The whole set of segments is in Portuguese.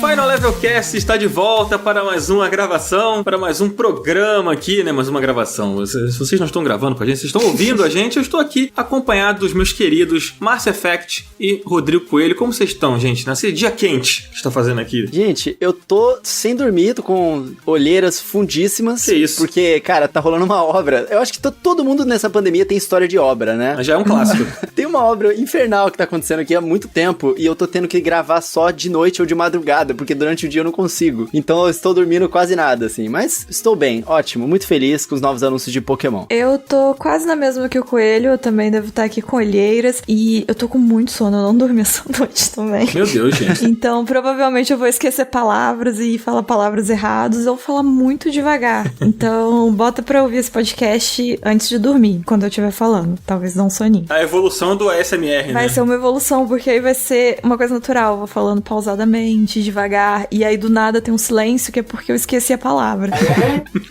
Final Level Cast está de volta para mais uma gravação, para mais um programa aqui, né? Mais uma gravação. Se vocês não estão gravando com a gente, vocês estão ouvindo a gente, eu estou aqui acompanhado dos meus queridos Márcio Effect e Rodrigo Coelho. Como vocês estão, gente? Nesse dia quente que está fazendo aqui? Gente, eu tô sem dormir, tô com olheiras fundíssimas. Que isso? Porque, cara, tá rolando uma obra. Eu acho que todo mundo nessa pandemia tem história de obra, né? Já é um clássico. Tem uma obra infernal que tá acontecendo aqui há muito tempo e eu tô tendo que gravar só de noite ou de madrugada, porque durante o dia eu não consigo. Então eu estou dormindo quase nada, assim. Mas estou bem, ótimo, muito feliz com os novos anúncios de Pokémon. Eu tô quase na mesma que o Coelho, eu também devo estar aqui com olheiras e eu tô com muito sono, eu não dormi essa noite também. Meu Deus, gente. Então provavelmente eu vou esquecer palavras e falar palavras erradas, eu vou falar muito devagar. Então bota pra ouvir esse podcast antes de dormir, quando eu estiver falando. Talvez dê um soninho. A evolução do ASMR, né? Vai ser uma evolução, porque aí vai ser uma coisa natural. Eu vou falando pausadamente, devagar, e aí do nada tem um silêncio que é porque eu esqueci a palavra.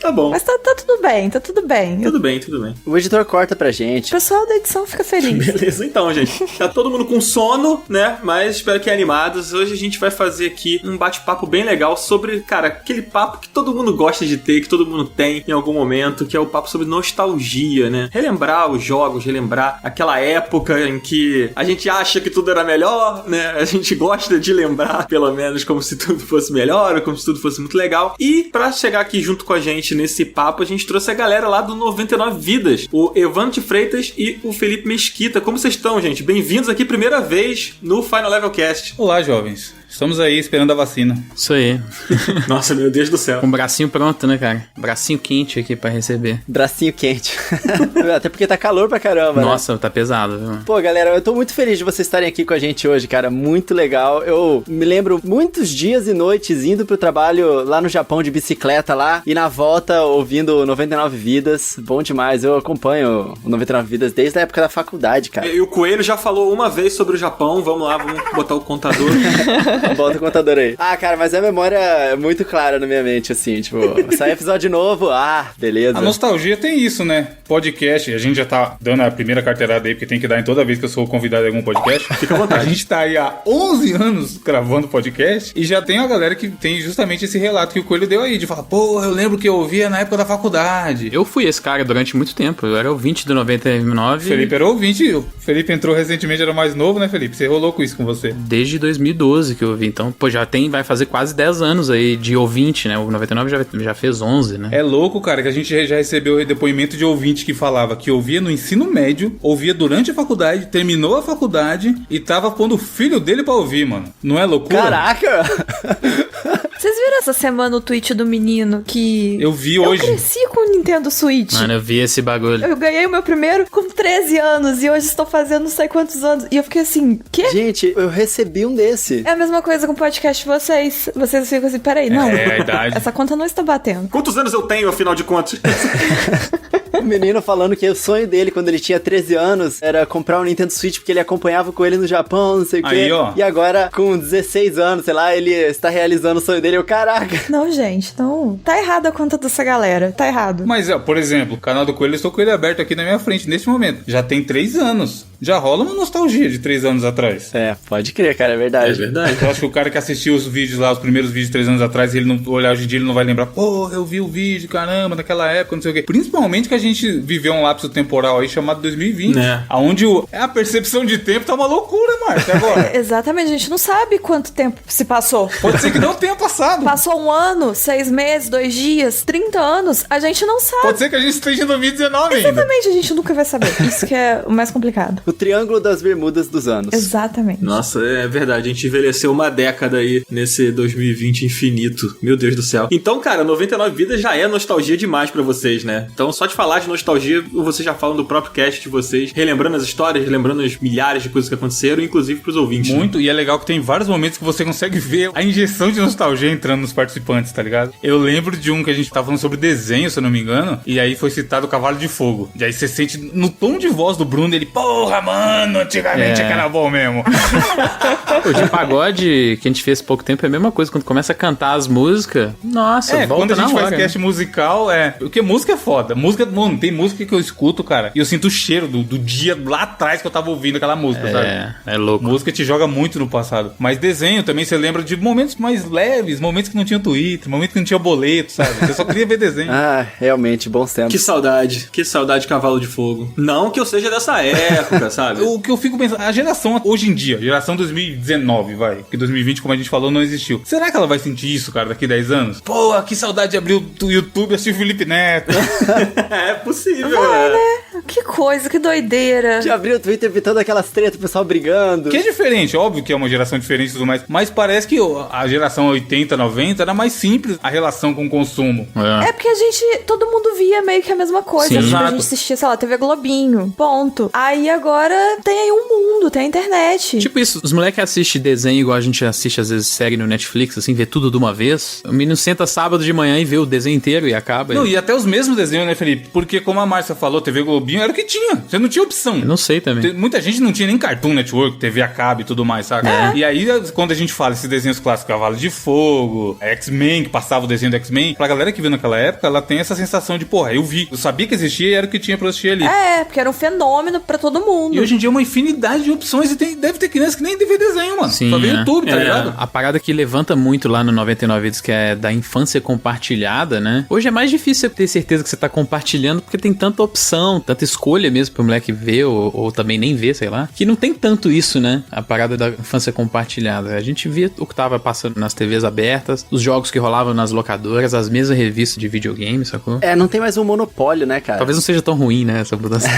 Tá bom. Mas tá tudo bem, tá tudo bem. Tudo bem, tudo bem. O editor corta pra gente. O pessoal da edição fica feliz. Beleza, então, gente. Tá todo mundo com sono, né? Mas espero que animados. Hoje a gente vai fazer aqui um bate-papo bem legal sobre, cara, aquele papo que todo mundo gosta de ter, que todo mundo tem em algum momento, que é o papo sobre nostalgia, né? Relembrar os jogos, relembrar aquela época em que a gente acha que tudo era melhor, né? A gente gosta de lembrar, pelo menos, como se tudo fosse melhor, ou como se tudo fosse muito legal. E pra chegar aqui junto com a gente nesse papo, a gente trouxe a galera lá do 99 Vidas, o Evandro de Freitas e o Felipe Mesquita. Como vocês estão, gente? Bem-vindos aqui primeira vez no Final Level Cast. Olá, jovens. Estamos aí esperando a vacina. Isso aí. Nossa, meu Deus do céu. Com o bracinho pronto, né, cara? Bracinho quente aqui pra receber. Bracinho quente. Até porque tá calor pra caramba, Nossa, né? Tá pesado, viu? Pô, galera, eu tô muito feliz de vocês estarem aqui com a gente hoje, cara. Muito legal. Eu me lembro muitos dias e noites indo pro trabalho lá no Japão de bicicleta lá e na volta ouvindo 99 Vidas. Bom demais. Eu acompanho o 99 Vidas desde a época da faculdade, cara. E o Coelho já falou uma vez sobre o Japão. Vamos lá, vamos botar o contador. Bota o contador aí. Ah, cara, mas a memória é muito clara na minha mente, assim, tipo, sai episódio novo, beleza. A nostalgia tem isso, né? Podcast, a gente já tá dando a primeira carteirada aí, porque tem que dar em toda vez que eu sou convidado em algum podcast. Fica à vontade. A gente tá aí há 11 anos gravando podcast e já tem a galera que tem justamente esse relato que o Coelho deu aí, de falar, pô, eu lembro que eu ouvia na época da faculdade. Eu fui esse cara durante muito tempo, eu era ouvinte do 99. Felipe era ouvinte, o Felipe entrou recentemente, era mais novo, né, Felipe? Você rolou com isso com você. Desde 2012 que eu ouvi, então, pô, vai fazer quase 10 anos aí de ouvinte, né? O 99 já fez 11, né? É louco, cara, que a gente já recebeu depoimento de ouvinte que falava que ouvia no ensino médio, ouvia durante a faculdade, terminou a faculdade e tava pondo o filho dele pra ouvir, mano. Não é loucura? Caraca! Vocês viram essa semana o tweet do menino que... Eu vi hoje. Eu cresci com o Nintendo Switch. Mano, eu vi esse bagulho. Eu ganhei o meu primeiro com 13 anos e hoje estou fazendo não sei quantos anos. E eu fiquei assim, quê? Gente, eu recebi um desse. É a mesma coisa com o podcast de vocês. Vocês ficam assim, peraí, não. É, a idade. Essa conta não está batendo. Quantos anos eu tenho, afinal de contas? O menino falando que o sonho dele, quando ele tinha 13 anos, era comprar um Nintendo Switch porque ele acompanhava com ele no Japão, não sei o quê. Aí, ó. E agora, com 16 anos, sei lá, ele está realizando o sonho dele. Eu, caraca. Não, gente, não. Tá errado a conta dessa galera. Tá errado. Mas, ó, por exemplo, o canal do Coelho, eu estou com ele aberto aqui na minha frente, neste momento. Já tem 3 anos. Já rola uma nostalgia de 3 anos atrás. É, pode crer, cara, é verdade. É verdade. Eu acho que o cara que assistiu os vídeos lá, os primeiros vídeos de 3 anos atrás, ele não olhar hoje em dia, ele não vai lembrar, pô, eu vi o vídeo, caramba, naquela época, não sei o quê. Principalmente que a gente viveu um lapso temporal aí chamado 2020. Onde a percepção de tempo tá uma loucura, Marta, agora. Exatamente, a gente não sabe quanto tempo se passou. Pode ser que não tenha passado. Passou 1 ano, 6 meses, 2 dias, 30 anos, a gente não sabe. Pode ser que a gente esteja em 2019 ainda. Exatamente, a gente nunca vai saber. Isso que é o mais complicado. O triângulo das bermudas dos anos. Exatamente. Nossa, é verdade. A gente envelheceu uma década aí nesse 2020 infinito. Meu Deus do céu. Então, cara, 99 Vidas já é nostalgia demais pra vocês, né? Então, só de falar de nostalgia, vocês já falam do próprio cast de vocês, relembrando as histórias, relembrando as milhares de coisas que aconteceram, inclusive pros ouvintes. Muito, e é legal que tem vários momentos que você consegue ver a injeção de nostalgia entrando nos participantes, tá ligado? Eu lembro de um que a gente tava falando sobre desenho, se eu não me engano, e aí foi citado o Cavalo de Fogo. E aí você sente no tom de voz do Bruno, ele, porra, Porra, mano, antigamente era bom mesmo. O de pagode que a gente fez há pouco tempo é a mesma coisa. Quando começa a cantar as músicas, nossa, volta quando a gente na faz hora, cast musical, porque música é foda. Música, mano, tem música que eu escuto, cara, e eu sinto o cheiro do dia lá atrás que eu tava ouvindo aquela música, sabe? É louco. Música te joga muito no passado. Mas desenho também, você lembra de momentos mais leves, momentos que não tinha Twitter, momentos que não tinha boleto, sabe? Você só queria ver desenho. Realmente, bons tempos. Que saudade de Cavalo de Fogo. Não que eu seja dessa época, sabe? O que eu fico pensando, a geração hoje em dia, geração 2019, vai, porque 2020, como a gente falou, não existiu. Será que ela vai sentir isso, cara, daqui 10 anos? Pô, que saudade de abrir o YouTube e assistir o Felipe Neto. É possível, né? Que coisa, que doideira. De abrir o Twitter evitando aquelas tretas, o pessoal brigando. Que é diferente, óbvio que é uma geração diferente e tudo mais, mas parece que a geração 80, 90 era mais simples a relação com o consumo. É porque todo mundo via meio que a mesma coisa. Sim, tipo, a gente assistia, sei lá, TV Globinho, ponto. Aí agora tem aí um mundo, tem a internet. Tipo isso, os moleques assistem desenho igual a gente assiste às vezes série no Netflix, assim, vê tudo de uma vez. O menino senta sábado de manhã e vê o desenho inteiro e acaba. Não, e até os mesmos desenhos, né, Felipe? Porque como a Márcia falou, TV Globinho era o que tinha. Você não tinha opção. Eu não sei também. Muita gente não tinha nem Cartoon Network, TV a cabo e tudo mais, sabe? E aí, quando a gente fala esses desenhos clássicos, Cavalo de Fogo, X-Men, que passava o desenho do X-Men, pra galera que viu naquela época, ela tem essa sensação de, porra, eu sabia que existia e era o que tinha pra assistir ali. Porque era um fenômeno pra todo mundo. E hoje em dia é uma infinidade de opções e deve ter criança que nem vê desenho, mano. Sim, só vê YouTube, tá ligado? A parada que levanta muito lá no 99 Vidas, que é da infância compartilhada, né? Hoje é mais difícil você ter certeza que você tá compartilhando, porque tem tanta opção, tanta escolha mesmo pro moleque ver, ou também nem ver, sei lá, que não tem tanto isso, né? A parada da infância compartilhada. A gente via o que tava passando nas TVs abertas, os jogos que rolavam nas locadoras, as mesmas revistas de videogame, sacou? Não tem mais um monopólio, né, cara? Talvez não seja tão ruim, né, essa mudança.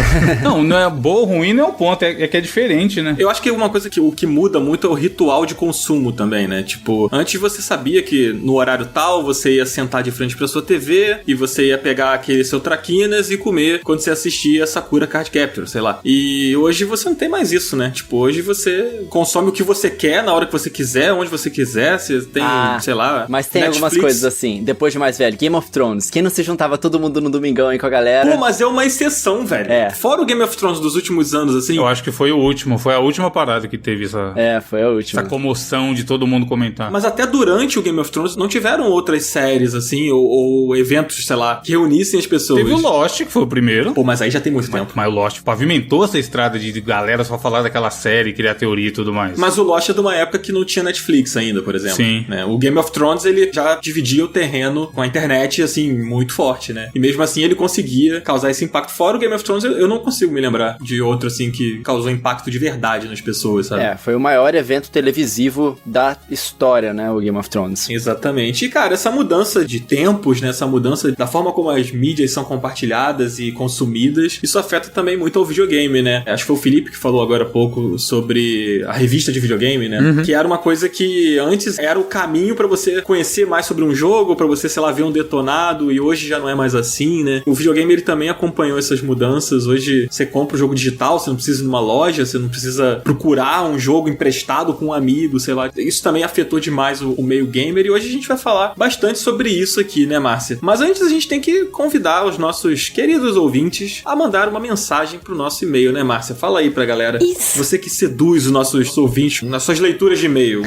Não é boa ou ruim, não é o ponto, é que é diferente, né? Eu acho que uma coisa que o que muda muito é o ritual de consumo também, né? Tipo, antes você sabia que no horário tal você ia sentar de frente pra sua TV e você ia pegar aquele seu traquinas e comer quando você assistia Sakura Card Capture, sei lá. E hoje você não tem mais isso, né? Tipo, hoje você consome o que você quer na hora que você quiser, onde você quiser, você tem, sei lá, mas tem Netflix. algumas coisas assim, depois de mais velho, Game of Thrones, quem não se juntava todo mundo no domingão aí com a galera? Pô, mas é uma exceção, velho. Fora o Game of Thrones dos últimos anos, assim... Eu acho que foi o último, foi a última parada que teve essa... foi a última. Essa comoção de todo mundo comentar. Mas até durante o Game of Thrones não tiveram outras séries, assim, ou eventos, sei lá, que reunissem as pessoas. Teve o Lost, que foi o primeiro. Pô, mas aí já tem muito tempo. Mas o Lost pavimentou essa estrada de galera só falar daquela série, criar teoria e tudo mais. Mas o Lost é de uma época que não tinha Netflix ainda, por exemplo. Sim. Né? O Game of Thrones, ele já dividia o terreno com a internet, assim, muito forte, né? E mesmo assim ele conseguia causar esse impacto. Fora o Game of Thrones, eu não consigo me lembrar de outro, assim, que causou impacto de verdade nas pessoas, sabe? Foi o maior evento televisivo da história, né? O Game of Thrones. Exatamente. E, cara, essa mudança de tempos, né? Essa mudança da forma como as mídias são compartilhadas e consumidas, isso afeta também muito ao videogame, né? Acho que foi o Felipe que falou agora há pouco sobre a revista de videogame, né? Que era uma coisa que antes era o caminho pra você conhecer mais sobre um jogo, pra você, sei lá, ver um detonado, e hoje já não é mais assim, né? O videogame, ele também acompanhou essas mudanças. Hoje você compra o jogo digital, você não precisa ir numa loja, você não precisa procurar um jogo emprestado com um amigo, sei lá. Isso também afetou demais o meio gamer, e hoje a gente vai falar bastante sobre isso aqui, né, Márcia? Mas antes a gente tem que convidar os nossos queridos ouvintes a mandar uma mensagem pro nosso e-mail, né, Márcia? Fala aí pra galera. Isso. Você que seduz os nossos ouvintes nas suas leituras de e-mail.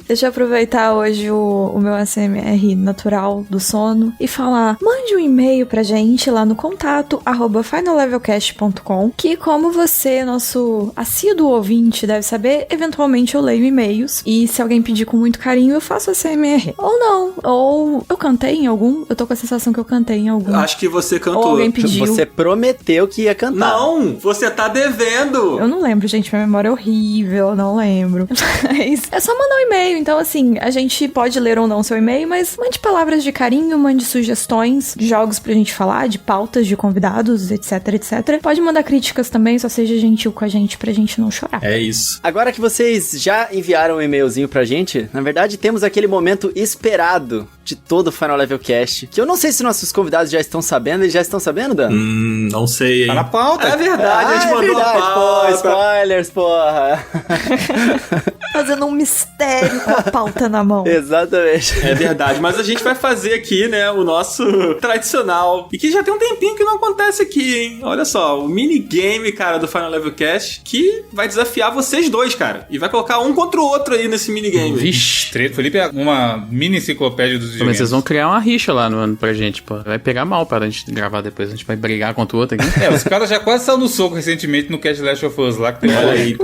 Deixa eu aproveitar hoje o meu ASMR natural do sono e falar, mande um e-mail pra gente lá no contato @finallevelcast.com, que como você, nosso assíduo ouvinte, deve saber, eventualmente eu leio e-mails e se alguém pedir com muito carinho, eu faço ASMR. Ou não. Ou eu cantei em algum, eu tô com a sensação que eu cantei em algum. Acho que você cantou. Ou alguém pediu. Você prometeu que ia cantar. Não, você tá devendo. Eu não lembro, gente, minha memória é horrível, eu não lembro. Mas é só mandar um e-mail, então assim, a gente pode ler ou não seu e-mail, mas mande palavras de carinho, mande sugestões de jogos pra gente falar, de pautas de convidados, etc, etc. Pode mandar críticas também, só seja gentil com a gente pra gente não chorar. É isso. Agora que vocês já enviaram um e-mailzinho pra gente, na verdade temos aquele momento esperado de todo o Final Level Cast, que eu não sei se nossos convidados já estão sabendo. Eles já estão sabendo, Dan? Não sei, hein? Tá na pauta. É verdade, a gente mandou a pauta. Pô, spoilers, porra. Fazendo um mistério com a pauta na mão. Exatamente. É verdade, mas a gente vai fazer aqui, né, o nosso tradicional. E que já tem um tempinho que não acontece aqui, hein? Olha só, o minigame, cara, do Final Level Cast, que vai desafiar vocês dois, cara. E vai colocar um contra o outro aí nesse minigame. Vixe. Felipe é uma mini enciclopédia dos videogames. Mas vocês vão criar uma rixa lá pra gente, pô. Vai pegar mal pra gente gravar depois. A gente vai brigar contra o outro aqui. Os caras já quase saíram no soco recentemente no Cast Last of Us lá, que tem Olha aí.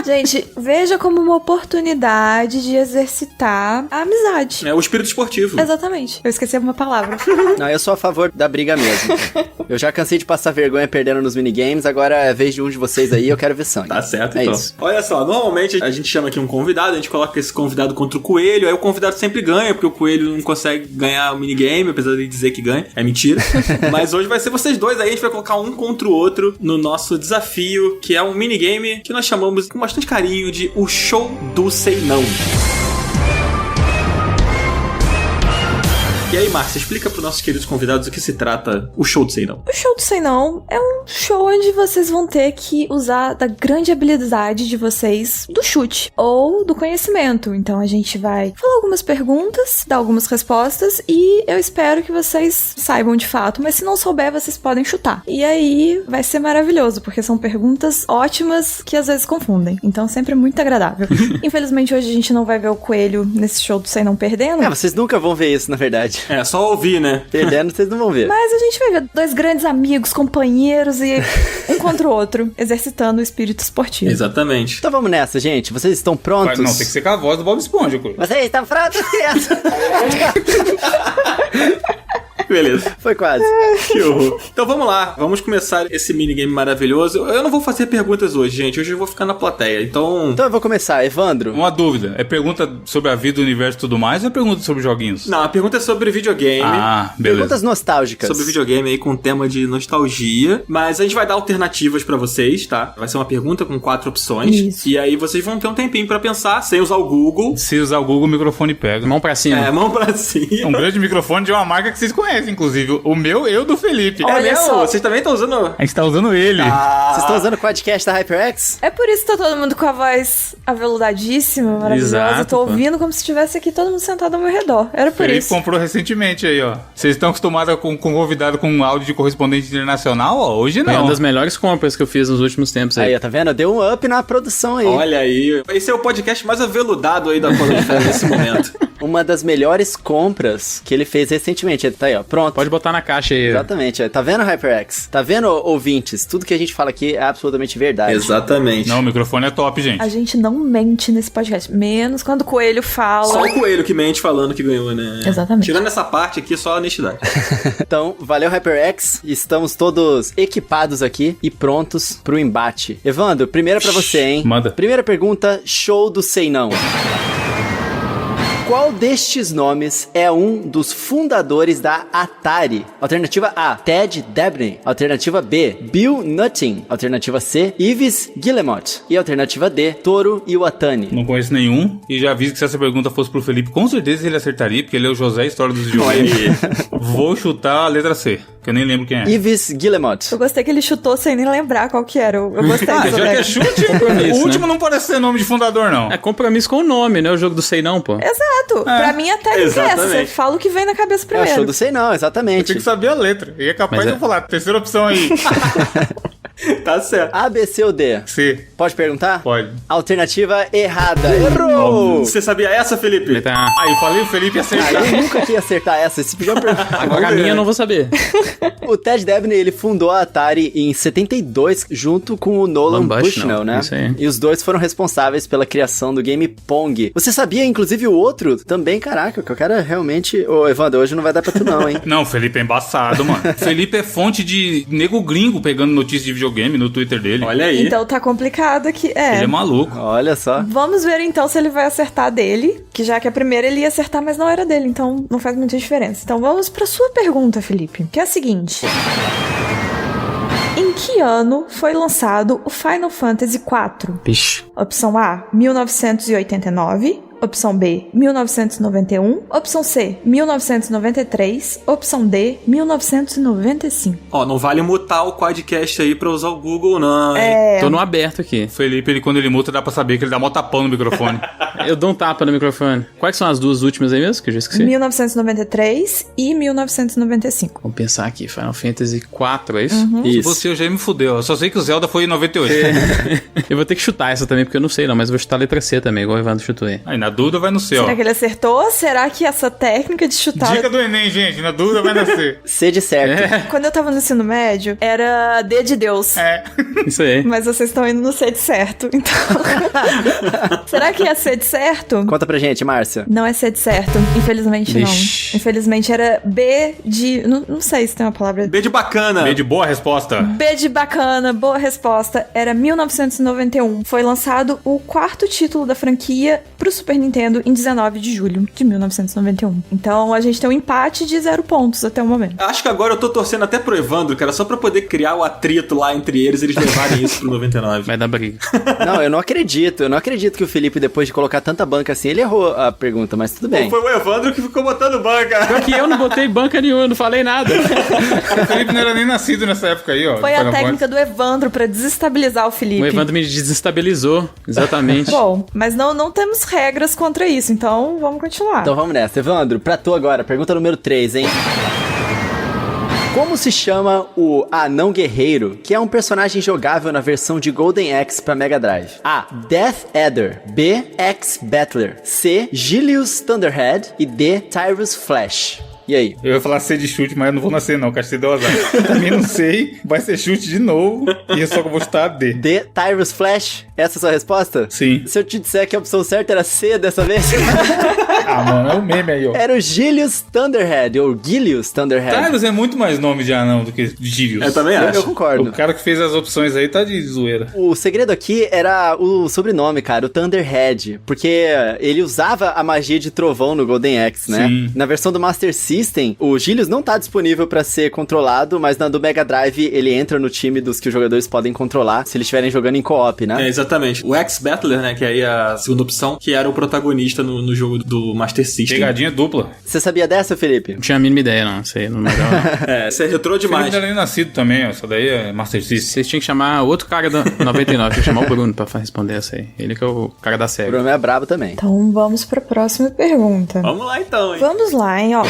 Gente, veja como uma oportunidade de exercitar a amizade. É o espírito esportivo. Exatamente. Eu esqueci uma palavra. Não, eu sou a favor da briga mesmo. Eu já cansei de passar vergonha perdendo nos minigames, agora é vez de um de vocês aí, eu quero ver sangue. Tá certo, é então. Isso. Olha só, normalmente a gente chama aqui um convidado, a gente coloca esse convidado contra o coelho, aí o convidado sempre ganha, porque o coelho não consegue ganhar o minigame, apesar de dizer que ganha. É mentira. Mas hoje vai ser vocês dois aí, a gente vai colocar um contra o outro no nosso desafio, que é um minigame que nós chamamos com bastante carinho de o Show do Sei Não. E aí, Márcia, explica para nossos queridos convidados o que se trata o Show do Sei Não. O Show do Sei Não é um show onde vocês vão ter que usar da grande habilidade de vocês do chute ou do conhecimento. Então a gente vai falar algumas perguntas, dar algumas respostas e eu espero que vocês saibam de fato, mas se não souber, vocês podem chutar. E aí vai ser maravilhoso, porque são perguntas ótimas que às vezes confundem. Então sempre muito agradável. Infelizmente hoje a gente não vai ver o coelho nesse Show do Sei Não perdendo. Vocês nunca vão ver isso, na verdade. É, só ouvir, né? Perdendo, vocês não vão ver. Mas a gente vai ver dois grandes amigos, companheiros e um contra o outro, exercitando o espírito esportivo. Exatamente. Então vamos nessa, gente. Vocês estão prontos? Não, tem que ser com a voz do Bob Esponja, Cor. Vocês estão prontos, criança? Beleza. Foi quase. Que horror. Então vamos lá, vamos começar esse minigame maravilhoso. Eu não vou fazer perguntas hoje, gente. Hoje eu vou ficar na plateia, então eu vou começar. Evandro. Uma dúvida, é pergunta sobre a vida, o universo e tudo mais ou é pergunta sobre joguinhos? Não, a pergunta é sobre videogame. Ah, beleza. Perguntas nostálgicas. Sobre videogame aí com tema de nostalgia. Mas a gente vai dar alternativas pra vocês, tá? Vai ser uma pergunta com 4 opções. Isso. E aí vocês vão ter um tempinho pra pensar, sem usar o Google. Se usar o Google, o microfone pega. Mão pra cima. É, mão pra cima. Um grande microfone de uma marca que vocês conhecem, inclusive. O meu e o do Felipe. Olha só. Vocês também estão usando... A gente tá usando ele. Vocês estão usando o podcast da HyperX? É por isso que tá todo mundo com a voz aveludadíssima, maravilhosa. Exato, Eu tô ouvindo como se estivesse aqui todo mundo sentado ao meu redor. Era por Felipe isso. comprou recentemente aí, ó. Vocês estão acostumados com convidado com áudio de correspondente internacional, ó? Hoje Foi não. uma das melhores compras que eu fiz nos últimos tempos aí. Aí, ó, tá vendo? Deu um up na produção aí. Olha aí. Esse é o podcast mais aveludado aí da Podosfera nesse momento. Uma das melhores compras que ele fez recentemente. Ele tá aí, ó, pronto. Pode botar na caixa aí. Exatamente. Tá vendo, HyperX? Tá vendo, ouvintes? Tudo que a gente fala aqui é absolutamente verdade. Exatamente. Não, o microfone é top, gente. A gente não mente nesse podcast, menos quando o coelho fala. Só o coelho que mente falando que ganhou, né? Exatamente. Tirando essa parte aqui, só a honestidade. Então, valeu, HyperX. Estamos todos equipados aqui e prontos pro embate. Evandro, primeira pra você, hein? Manda. Primeira pergunta, show do Sei Não. Qual destes nomes é um dos fundadores da Atari? Alternativa A, Ted Dabney. Alternativa B, Bill Nutting. Alternativa C, Yves Guillemot. E alternativa D, Toru Iwatani. Não conheço nenhum. E já aviso que se essa pergunta fosse pro Felipe, com certeza ele acertaria, porque ele é o José História dos Videogames. Vou chutar a letra C, que eu nem lembro quem é. Yves Guillemot. Eu gostei que ele chutou sem nem lembrar qual que era. Eu gostei Ah, dessa já que regra. é chute, o último não parece ser nome de fundador, não. É compromisso com o nome, né? O jogo do Sei Não, pô. Exato. Pra mim, a técnica é essa. Exatamente. Você fala o que vem na cabeça É o primeiro. show do Sei Não, exatamente. Tem que saber a letra. E é capaz Mas de é- eu falar, terceira opção aí. Tá certo. A, B, C ou D? C. Pode perguntar? Pode. Alternativa errada. Errou! Você sabia essa, Felipe? Letra A. Aí, eu falei, o Felipe ia Ah, acertar. eu nunca ia acertar essa. Esse podia perguntar. Agora a minha eu não vou saber. O Ted Dabney, ele fundou a Atari em 72 junto com o Nolan Nolan Bushnell, Bushnell, né? isso aí. E os dois foram responsáveis pela criação do game Pong. Você sabia, inclusive, o outro também? Caraca, que eu quero realmente... Ô, Evandro, hoje não vai dar pra tu não, hein? Não, o Felipe é embaçado, mano. Felipe é fonte de nego gringo pegando notícias de videogame no Twitter dele. Olha aí. Então tá complicado aqui. Ele é maluco. Olha só. Vamos ver então se ele vai acertar dele, que já que a primeira ele ia acertar, mas não era dele, então não faz muita diferença. Então vamos pra sua pergunta, Felipe, que é a seguinte: em que ano foi lançado o Final Fantasy IV? Vixe. Opção A, 1989. opção B, 1991, opção C, 1993, opção D, 1995. Ó, não vale mutar o quadcast aí pra usar o Google, não, hein? Tô no aberto aqui. Felipe, quando ele muta, dá pra saber que ele dá mó tapão no microfone. Eu dou um tapa no microfone. Quais são as duas últimas aí mesmo, que eu já esqueci? 1993 e 1995. Vamos pensar aqui, Final Fantasy 4, é isso? Se você, eu já me fudeu. Eu só sei que o Zelda foi em 98. Eu vou ter que chutar essa também, porque eu não sei não, mas eu vou chutar a letra C também, igual o Evandro chutou aí. Aí, na dúvida vai no C, ó. Será que ele acertou? Será que essa técnica de chutar... Dica do Enem, gente. Na dúvida vai no C. C de certo. Quando eu tava no ensino médio, era D de Deus. Isso aí. Mas vocês estão indo no C de certo, então... Será que é C de certo? Conta pra gente, Márcia. Não é C de certo, infelizmente Vixe. não. Infelizmente era B de... Não sei se tem uma palavra... B de bacana. B de boa resposta. B de bacana, boa resposta. Era 1991. Foi lançado o quarto título da franquia pro Super Nintendo em 19 de julho de 1991. Então a gente tem um empate de 0 pontos até o momento. Acho que agora eu tô torcendo até pro Evandro, cara, só pra poder criar o atrito lá entre eles levarem isso pro 99. Vai dar briga. Não, eu não acredito que o Felipe, depois de colocar tanta banca assim, ele errou a pergunta, mas tudo bem. Foi o Evandro que ficou botando banca. Pior que eu não botei banca nenhuma, não falei nada. O Felipe não era nem nascido nessa época aí, ó. Foi a técnica do Evandro pra desestabilizar o Felipe. O Evandro me desestabilizou, exatamente. Bom, mas não temos regras contra isso, então vamos continuar. Então vamos nessa. Evandro, pra tu agora, pergunta número 3, hein? Como se chama o Anão Guerreiro, que é um personagem jogável na versão de Golden Axe pra Mega Drive? A. Death Adder. B. X-Battler. C. Gilius Thunderhead. E D. Tyrus Flash. E aí? Eu ia falar C de chute, mas eu não vou nascer não, que deu azar. Também não sei, vai ser chute de novo, e eu só vou chutar D. D. Tyrus Flash? Essa é a sua resposta? Sim. Se eu te disser que a opção certa era C dessa vez? Ah, mano, é um meme aí, ó. Era o Gilius Thunderhead, ou Gilius Thunderhead. Tyrus é muito mais nome de anão do que Gilius. Eu também acho. Eu concordo. O cara que fez as opções aí tá de zoeira. O segredo aqui era o sobrenome, cara, o Thunderhead, porque ele usava a magia de trovão no Golden Axe, né? Sim. Na versão do Master System, o Gilius não tá disponível pra ser controlado, mas na do Mega Drive ele entra no time dos que os jogadores podem controlar se eles estiverem jogando em co-op, né? É, exatamente. O X-Battler, né, que aí é a segunda opção, que era o protagonista no jogo do Master System. Pegadinha dupla. Você sabia dessa, Felipe? Não tinha a mínima ideia, não. Sei, não legal. Você é retrô O Felipe demais. não era nem nascido também, ó. Essa daí é Master System. Vocês tinham que chamar outro cara da 99, tinha que chamar o Bruno pra responder essa aí. Ele que é o cara da O SEGA. Bruno é brabo também. Então vamos pra próxima pergunta. Vamos lá então, hein? Vamos lá, hein, ó.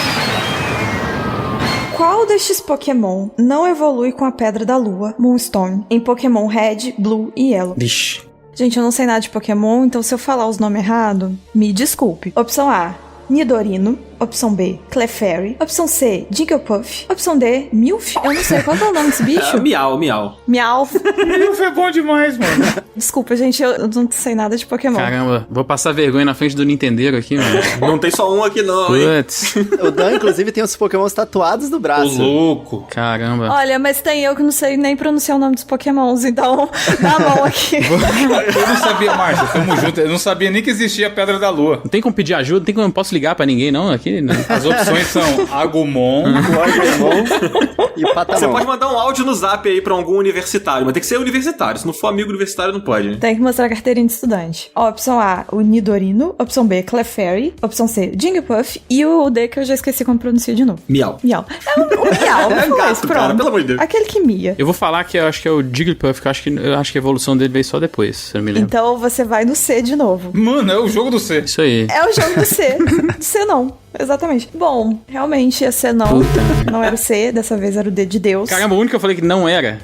Qual destes Pokémon não evolui com a Pedra da Lua, Moonstone, em Pokémon Red, Blue e Yellow? Vixe. Gente, eu não sei nada de Pokémon, então se eu falar os nomes errados, me desculpe. Opção A, Nidorino. Opção B, Clefairy. Opção C, Jigglypuff. Opção D, Milf. Eu não sei, qual que é o nome desse bicho? Miau. Miau. Milf é bom demais, mano. Desculpa, gente, eu não sei nada de Pokémon. Caramba, vou passar vergonha na frente do Nintendeiro aqui, mano. Não tem só um aqui não, hein? Putz. O Dan, inclusive, tem os Pokémons tatuados no Ô, braço. louco. Caramba. Olha, mas tem eu que não sei nem pronunciar o nome dos Pokémons, então dá a mão aqui. Eu não sabia, Márcia, tamo junto. Eu não sabia nem que existia a Pedra da Lua. Não tem como pedir ajuda, não tem como, eu posso ligar pra ninguém, não? Aqui, não. As opções são Agumon, Pokémon e Você Patamon. pode mandar um áudio no zap aí pra algum universitário, mas tem que ser universitário. Se não for amigo universitário, não pode. Tem que mostrar a carteirinha de estudante. Ó, opção A, o Nidorino. Opção B, Clefairy. Opção C, Jigglypuff. E o D, que eu já esqueci como pronuncia de novo. Miau. Miau. É o Miau. É foi, gato, pronto. cara, pelo amor de Deus. Aquele que mia. Eu vou falar que eu acho que é o Jigglypuff, que eu acho que a evolução dele veio só depois, se eu não me lembro. Então você vai no C de novo. Mano, é o jogo do C. Isso aí. É o jogo do C. Do C não. Exatamente. Bom, realmente ia ser não. Puta. Não era o C, dessa vez era o D de Deus. Caramba, o único que eu falei que não era.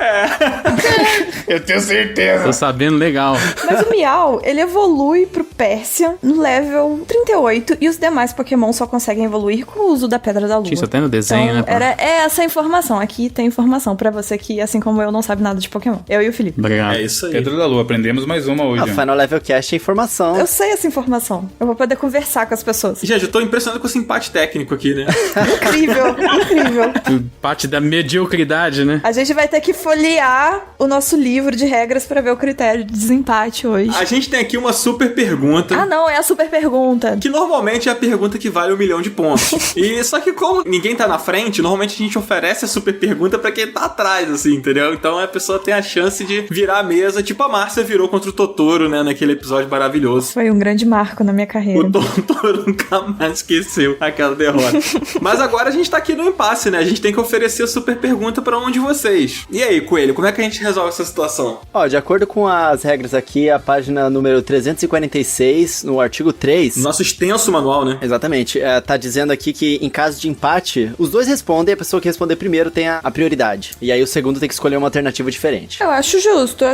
Eu tenho certeza. Tô sabendo legal. Mas o Miau, ele evolui pro Persian no level 38 e os demais Pokémon só conseguem evoluir com o uso da Pedra da Lua. Tinha isso até no desenho, Então, né? pô? era essa a informação. Aqui tem informação pra você que, assim como eu, não sabe nada de Pokémon. Eu e o Felipe. Obrigado. É isso aí. Pedra da Lua, aprendemos mais uma hoje. A Final Level Cast é informação. Eu sei essa informação. Eu vou poder conversar com as pessoas. Gente, eu tô impressionado com esse empate técnico aqui, né? Incrível, incrível. Parte da mediocridade, né? A gente vai ter que folhear o nosso livro de regras pra ver o critério de desempate hoje. A gente tem aqui uma super pergunta. Ah, não, é a super pergunta. Que normalmente é a pergunta que vale 1 milhão de pontos. E só que como ninguém tá na frente, normalmente a gente oferece a super pergunta pra quem tá atrás, assim, entendeu? Então a pessoa tem a chance de virar a mesa, tipo a Márcia virou contra o Totoro, né, naquele episódio maravilhoso. Foi um grande marco na minha carreira. O Totoro nunca mais esqueceu aquela derrota. Mas agora a gente tá aqui no impasse, né? A gente tem que oferecer a super pergunta pra um de vocês. E aí, Coelho, como é que a gente resolve essa situação? Ó, de acordo com as regras aqui, a página número 346, no artigo 3... Nosso extenso manual, né? Exatamente. Tá dizendo aqui que em caso de empate, os dois respondem, a pessoa que responder primeiro tem a prioridade. E aí o segundo tem que escolher uma alternativa diferente. Eu acho justo.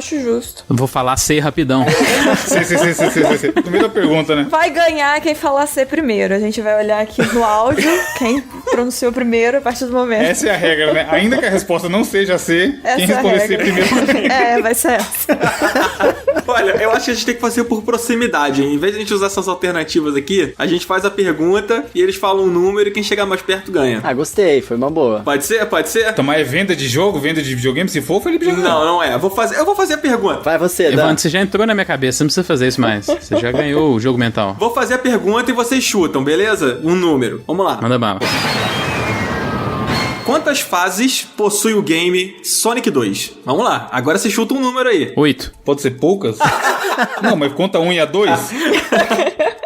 Eu vou falar C rapidão. C. Primeira pergunta, né? Vai ganhar quem falar C primeiro. A gente vai olhar aqui no áudio quem pronunciou primeiro a partir do momento. Essa é a regra, né? Ainda que a resposta não seja C, quem responder C primeiro... Vai ser essa. Olha, eu acho que a gente tem que fazer por proximidade, hein? Em vez de a gente usar essas alternativas aqui, a gente faz a pergunta e eles falam um número e quem chegar mais perto ganha. Ah, gostei, foi uma boa. Pode ser? Pode ser? Então, mas é venda de jogo, venda de videogame? Se for, o Felipe já ganhou. Não é. Eu vou fazer a pergunta. Vai você, Dan. Evandro, você já entrou na minha cabeça, você não precisa fazer isso mais. Você já ganhou o jogo mental. Vou fazer a pergunta e vocês chutam, beleza? Um número. Vamos lá. Manda bala. Quantas fases possui o game Sonic 2? Vamos lá. Agora você chuta um número aí. 8. Pode ser poucas? Não, mas conta 1 e a 2?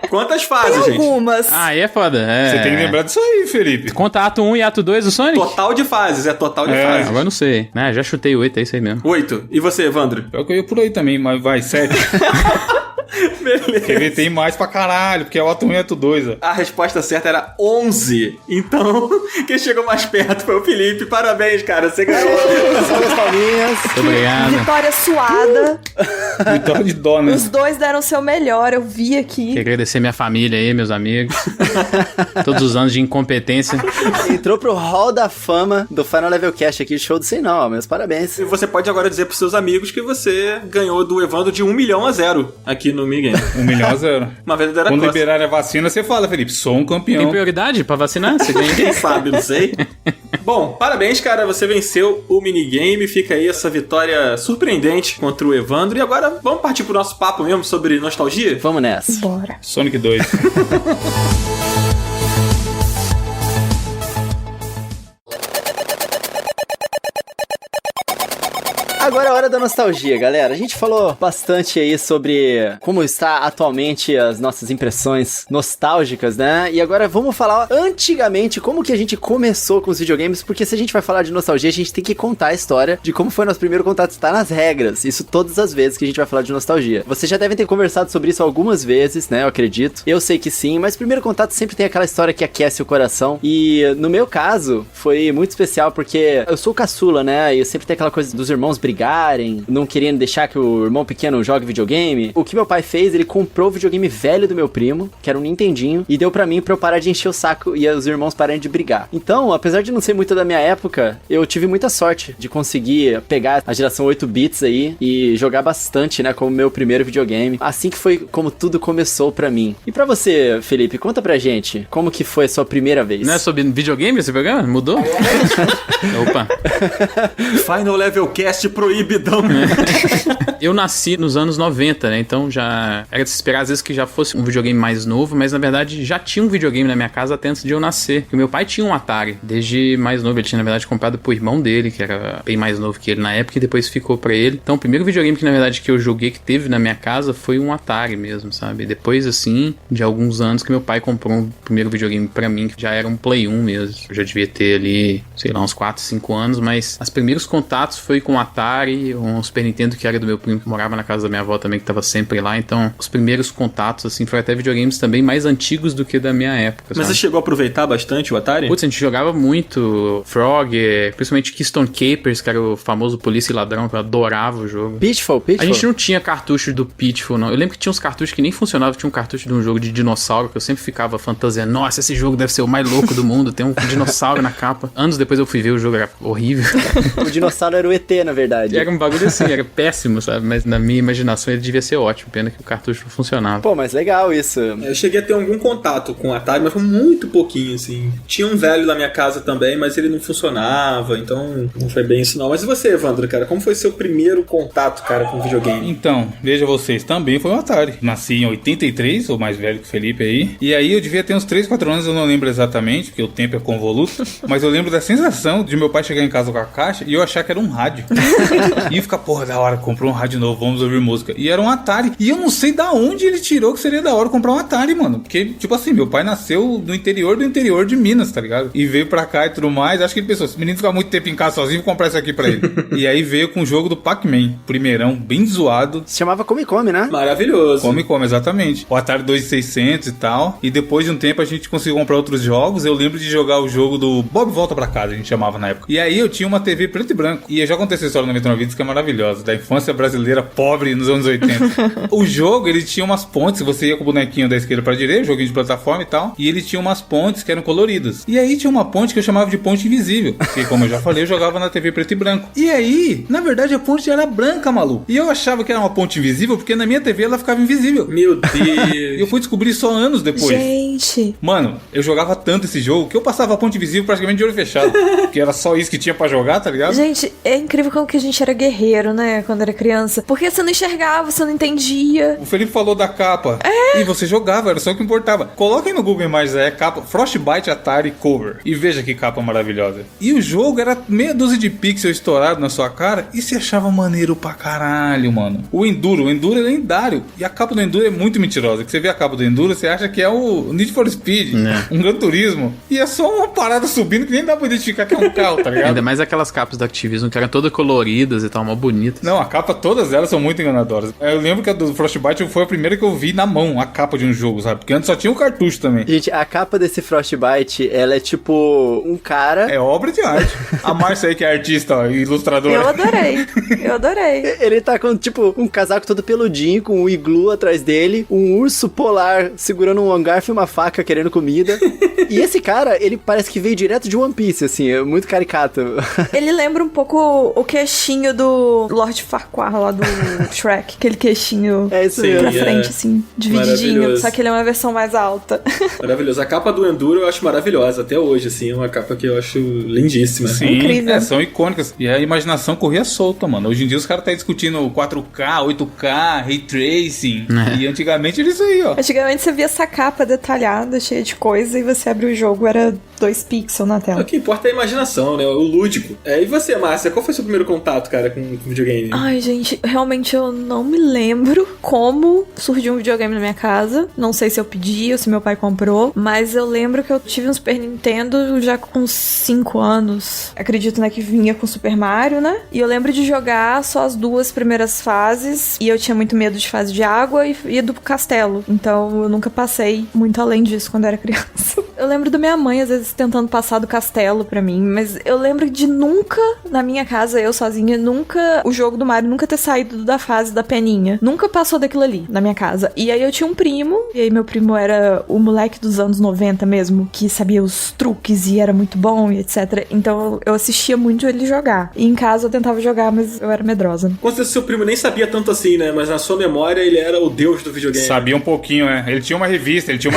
Quantas fases, gente? Algumas. Ah, aí é foda. Você tem que lembrar disso aí, Felipe. Conta ato 1 e ato 2 do Sonic? Total de fases, total de fases. Agora não sei. Né, já chutei 8, é isso aí mesmo. 8. E você, Evandro? Pior que eu ia por aí também, mas vai, 7. Beleza. Quer ver, tem mais pra caralho, porque é o ato 1 e ato 2, ó. A resposta certa era 11. Então, quem chegou mais perto foi o Felipe. Parabéns, cara. Você ganhou. Salve as palminhas. Muito obrigado. Vitória suada. Vitória de dó, né? Os dois deram o seu melhor, eu vi aqui. Queria agradecer minha família aí, meus amigos. Todos os anos de incompetência. Entrou pro hall da fama do Final Level Cast aqui, show do sem não, meus parabéns. E você pode agora dizer pros seus amigos que você ganhou do Evandro de 1 milhão a 0 aqui no Minigame. 1 milhão a 0. Uma verdadeira Quando costa. liberar a vacina, você fala, Felipe, sou um campeão. Tem prioridade pra vacinar? Você ganha. Quem sabe, não sei. Bom, parabéns, cara. Você venceu o minigame. Fica aí essa vitória surpreendente contra o Evandro. E agora, vamos partir pro nosso papo mesmo sobre nostalgia? Vamos nessa. Bora. Sonic 2. Agora é a hora da nostalgia, galera. A gente falou bastante aí sobre como está atualmente as nossas impressões nostálgicas, né? E agora vamos falar antigamente como que a gente começou com os videogames, porque se a gente vai falar de nostalgia, a gente tem que contar a história de como foi nosso primeiro contato. Está nas regras. Isso todas as vezes que a gente vai falar de nostalgia. Vocês já devem ter conversado sobre isso algumas vezes, né? Eu acredito. Eu sei que sim, mas primeiro contato sempre tem aquela história que aquece o coração. E no meu caso, foi muito especial porque eu sou caçula, né? E sempre tem aquela coisa dos irmãos brigarem, não querendo deixar que o irmão pequeno jogue videogame. O que meu pai fez, ele comprou o videogame velho do meu primo, que era um Nintendinho, e deu pra mim pra eu parar de encher o saco e os irmãos pararem de brigar. Então, apesar de não ser muito da minha época, eu tive muita sorte de conseguir pegar a geração 8 bits aí e jogar bastante, né, como meu primeiro videogame. Assim que foi como tudo começou pra mim. E pra você, Felipe, conta pra gente, como que foi a sua primeira vez? Não é sobre videogame esse programa? Mudou? Opa. Final Level Cast proibidão. Eu nasci nos anos 90, né? Então já era de se esperar às vezes que já fosse um videogame mais novo, mas na verdade já tinha um videogame na minha casa até antes de eu nascer. Porque meu pai tinha um Atari, desde mais novo. Ele tinha, na verdade, comprado pro irmão dele, que era bem mais novo que ele na época, e depois ficou pra ele. Então o primeiro videogame que, na verdade, que eu joguei, que teve na minha casa, foi um Atari mesmo, sabe? Depois, assim, de alguns anos que meu pai comprou um primeiro videogame pra mim, que já era um Play 1 mesmo. Eu já devia ter ali, sei lá, uns 4, 5 anos, mas os primeiros contatos foi com o Atari, um Super Nintendo que era do meu primo, que morava na casa da minha avó também, que tava sempre lá. Então, os primeiros contatos, assim, foram até videogames também mais antigos do que da minha época, Mas sabe? você chegou a aproveitar bastante o Atari? Putz, a gente jogava muito Frog, principalmente Keystone Capers, que era o famoso polícia e ladrão, que eu adorava o jogo. Pitfall? A gente não tinha cartucho do Pitfall, não. Eu lembro que tinha uns cartuchos que nem funcionavam. Tinha um cartucho de um jogo de dinossauro que eu sempre ficava fantasiando. Nossa, esse jogo deve ser o mais louco do mundo. Tem um dinossauro na capa. Anos depois eu fui ver, o jogo era horrível. O dinossauro era o ET, na verdade. Era um bagulho assim, era péssimo, sabe? Mas na minha imaginação ele devia ser ótimo, pena que o cartucho não funcionava. Pô, mas legal isso. Eu cheguei a ter algum contato com o Atari, mas foi muito pouquinho, assim. Tinha um velho na minha casa também, mas ele não funcionava, então não foi bem isso não. Mas e você, Evandro, cara? Como foi seu primeiro contato, cara, com videogame? Então, veja vocês, também foi um Atari. Nasci em 83, sou mais velho que o Felipe aí. E aí eu devia ter uns 3, 4 anos, eu não lembro exatamente, porque o tempo é convoluto. Mas eu lembro da sensação de meu pai chegar em casa com a caixa e eu achar que era um rádio. E ficar, porra, da hora, comprou um rádio novo, vamos ouvir música. E era um Atari. E eu não sei da onde ele tirou que seria da hora comprar um Atari, mano. Porque, tipo assim, meu pai nasceu no interior do interior de Minas, tá ligado? E veio pra cá e tudo mais. Acho que ele pensou, esse menino fica muito tempo em casa sozinho, vou comprar isso aqui pra ele. E aí veio com o jogo do Pac-Man. Primeirão, bem zoado. Se chamava Come, né? Maravilhoso. Come, exatamente. O Atari 2600 e tal. E depois de um tempo a gente conseguiu comprar outros jogos. Eu lembro de jogar o jogo do Bob Volta Pra Casa, a gente chamava na época. E aí eu tinha uma TV preto e branco. E eu já contei essa história no 99 Vídeos que é maravilhosa. Da infância brasileira pobre nos anos 80. O jogo, ele tinha umas pontes. Você ia com o bonequinho da esquerda pra direita, joguinho de plataforma e tal. E ele tinha umas pontes que eram coloridas. E aí tinha uma ponte que eu chamava de ponte invisível. Que, como eu já falei, eu jogava na TV preto e branco. E aí, na verdade, a ponte era branca, maluco. E eu achava que era uma ponte invisível porque na minha TV ela ficava invisível. Meu Deus. E eu fui descobrir só anos depois. Gente. Mano, eu jogava tanto esse jogo que eu passava a ponte invisível praticamente de olho fechado. Que era só isso que tinha pra jogar, tá ligado? Gente, é incrível como que a gente era guerreiro, né? Quando era criança. Porque você não enxergava, você não entendia. O Felipe falou da capa. E você jogava, era só o que importava. Coloquem no Google Imagens aí a capa Frostbite Atari Cover. E veja que capa maravilhosa. E o jogo era meia dúzia de pixels estourado na sua cara e se achava maneiro pra caralho, mano. O Enduro é lendário. E a capa do Enduro é muito mentirosa. Que você vê a capa do Enduro, você acha que é o Need for Speed, um Gran Turismo. E é só uma parada subindo que nem dá pra identificar que é um carro, tá ligado? Ainda mais aquelas capas do Activision que eram todas coloridas e tal, mó bonitas. Não, a capa, todas elas são muito enganadoras. Eu lembro que a do Frostbite foi a primeira que eu vi na mão, a capa de um jogo, sabe? Porque antes só tinha um cartucho também. Gente, a capa desse Frostbite, ela é tipo um cara... É obra de arte. A Márcia aí que é artista, ó, ilustradora. Eu adorei. Ele tá com, tipo, um casaco todo peludinho, com um iglu atrás dele, um urso polar segurando um garfo e uma faca querendo comida. E esse cara, ele parece que veio direto de One Piece, assim, é muito caricato. Ele lembra um pouco o queixinho do Lord Farquaad lá do Shrek. Aquele queixinho isso pra mesmo. frente, assim, divididinho. Só que ele é uma versão mais alta. Maravilhoso. A capa do Enduro eu acho maravilhosa até hoje, assim. É uma capa que eu acho lindíssima. Sim, incrível. São icônicas. E a imaginação corria solta, mano. Hoje em dia os caras estão discutindo 4K, 8K, Ray Tracing. E antigamente era isso aí, ó. Antigamente você via essa capa detalhada, cheia de coisa, e você abre o jogo, era 2 pixels na tela. O que importa é a imaginação, né? O lúdico. E você, Márcia, qual foi o seu primeiro contato, cara, com videogame? Ai, gente, realmente eu não me lembro como surgiu um videogame na minha casa. Não sei se eu pedi ou se meu pai comprou, mas eu lembro que eu tive um Super Nintendo já com uns 5 anos. Acredito, né, que vinha com Super Mario, né? E eu lembro de jogar só as 2 primeiras fases, e eu tinha muito medo de fase de água e do castelo. Então eu nunca passei muito além disso quando eu era criança. Eu lembro da minha mãe, às vezes, tentando passar do castelo pra mim, mas eu lembro de nunca, na minha casa, eu sozinha, nunca, o jogo do Mario nunca ter saído da fase da peninha. Nunca passou daquilo ali, na minha casa. E aí eu tinha um primo, e aí meu primo era o moleque dos anos 90 mesmo, que sabia os truques e era muito bom e etc. Então eu assistia muito ele jogar. E em casa eu tentava jogar, mas eu era medrosa. Com certeza seu primo nem sabia tanto assim, né? Mas na sua memória ele era o deus do videogame. Sabia um pouquinho, né? Ele tinha uma revista. Ele tinha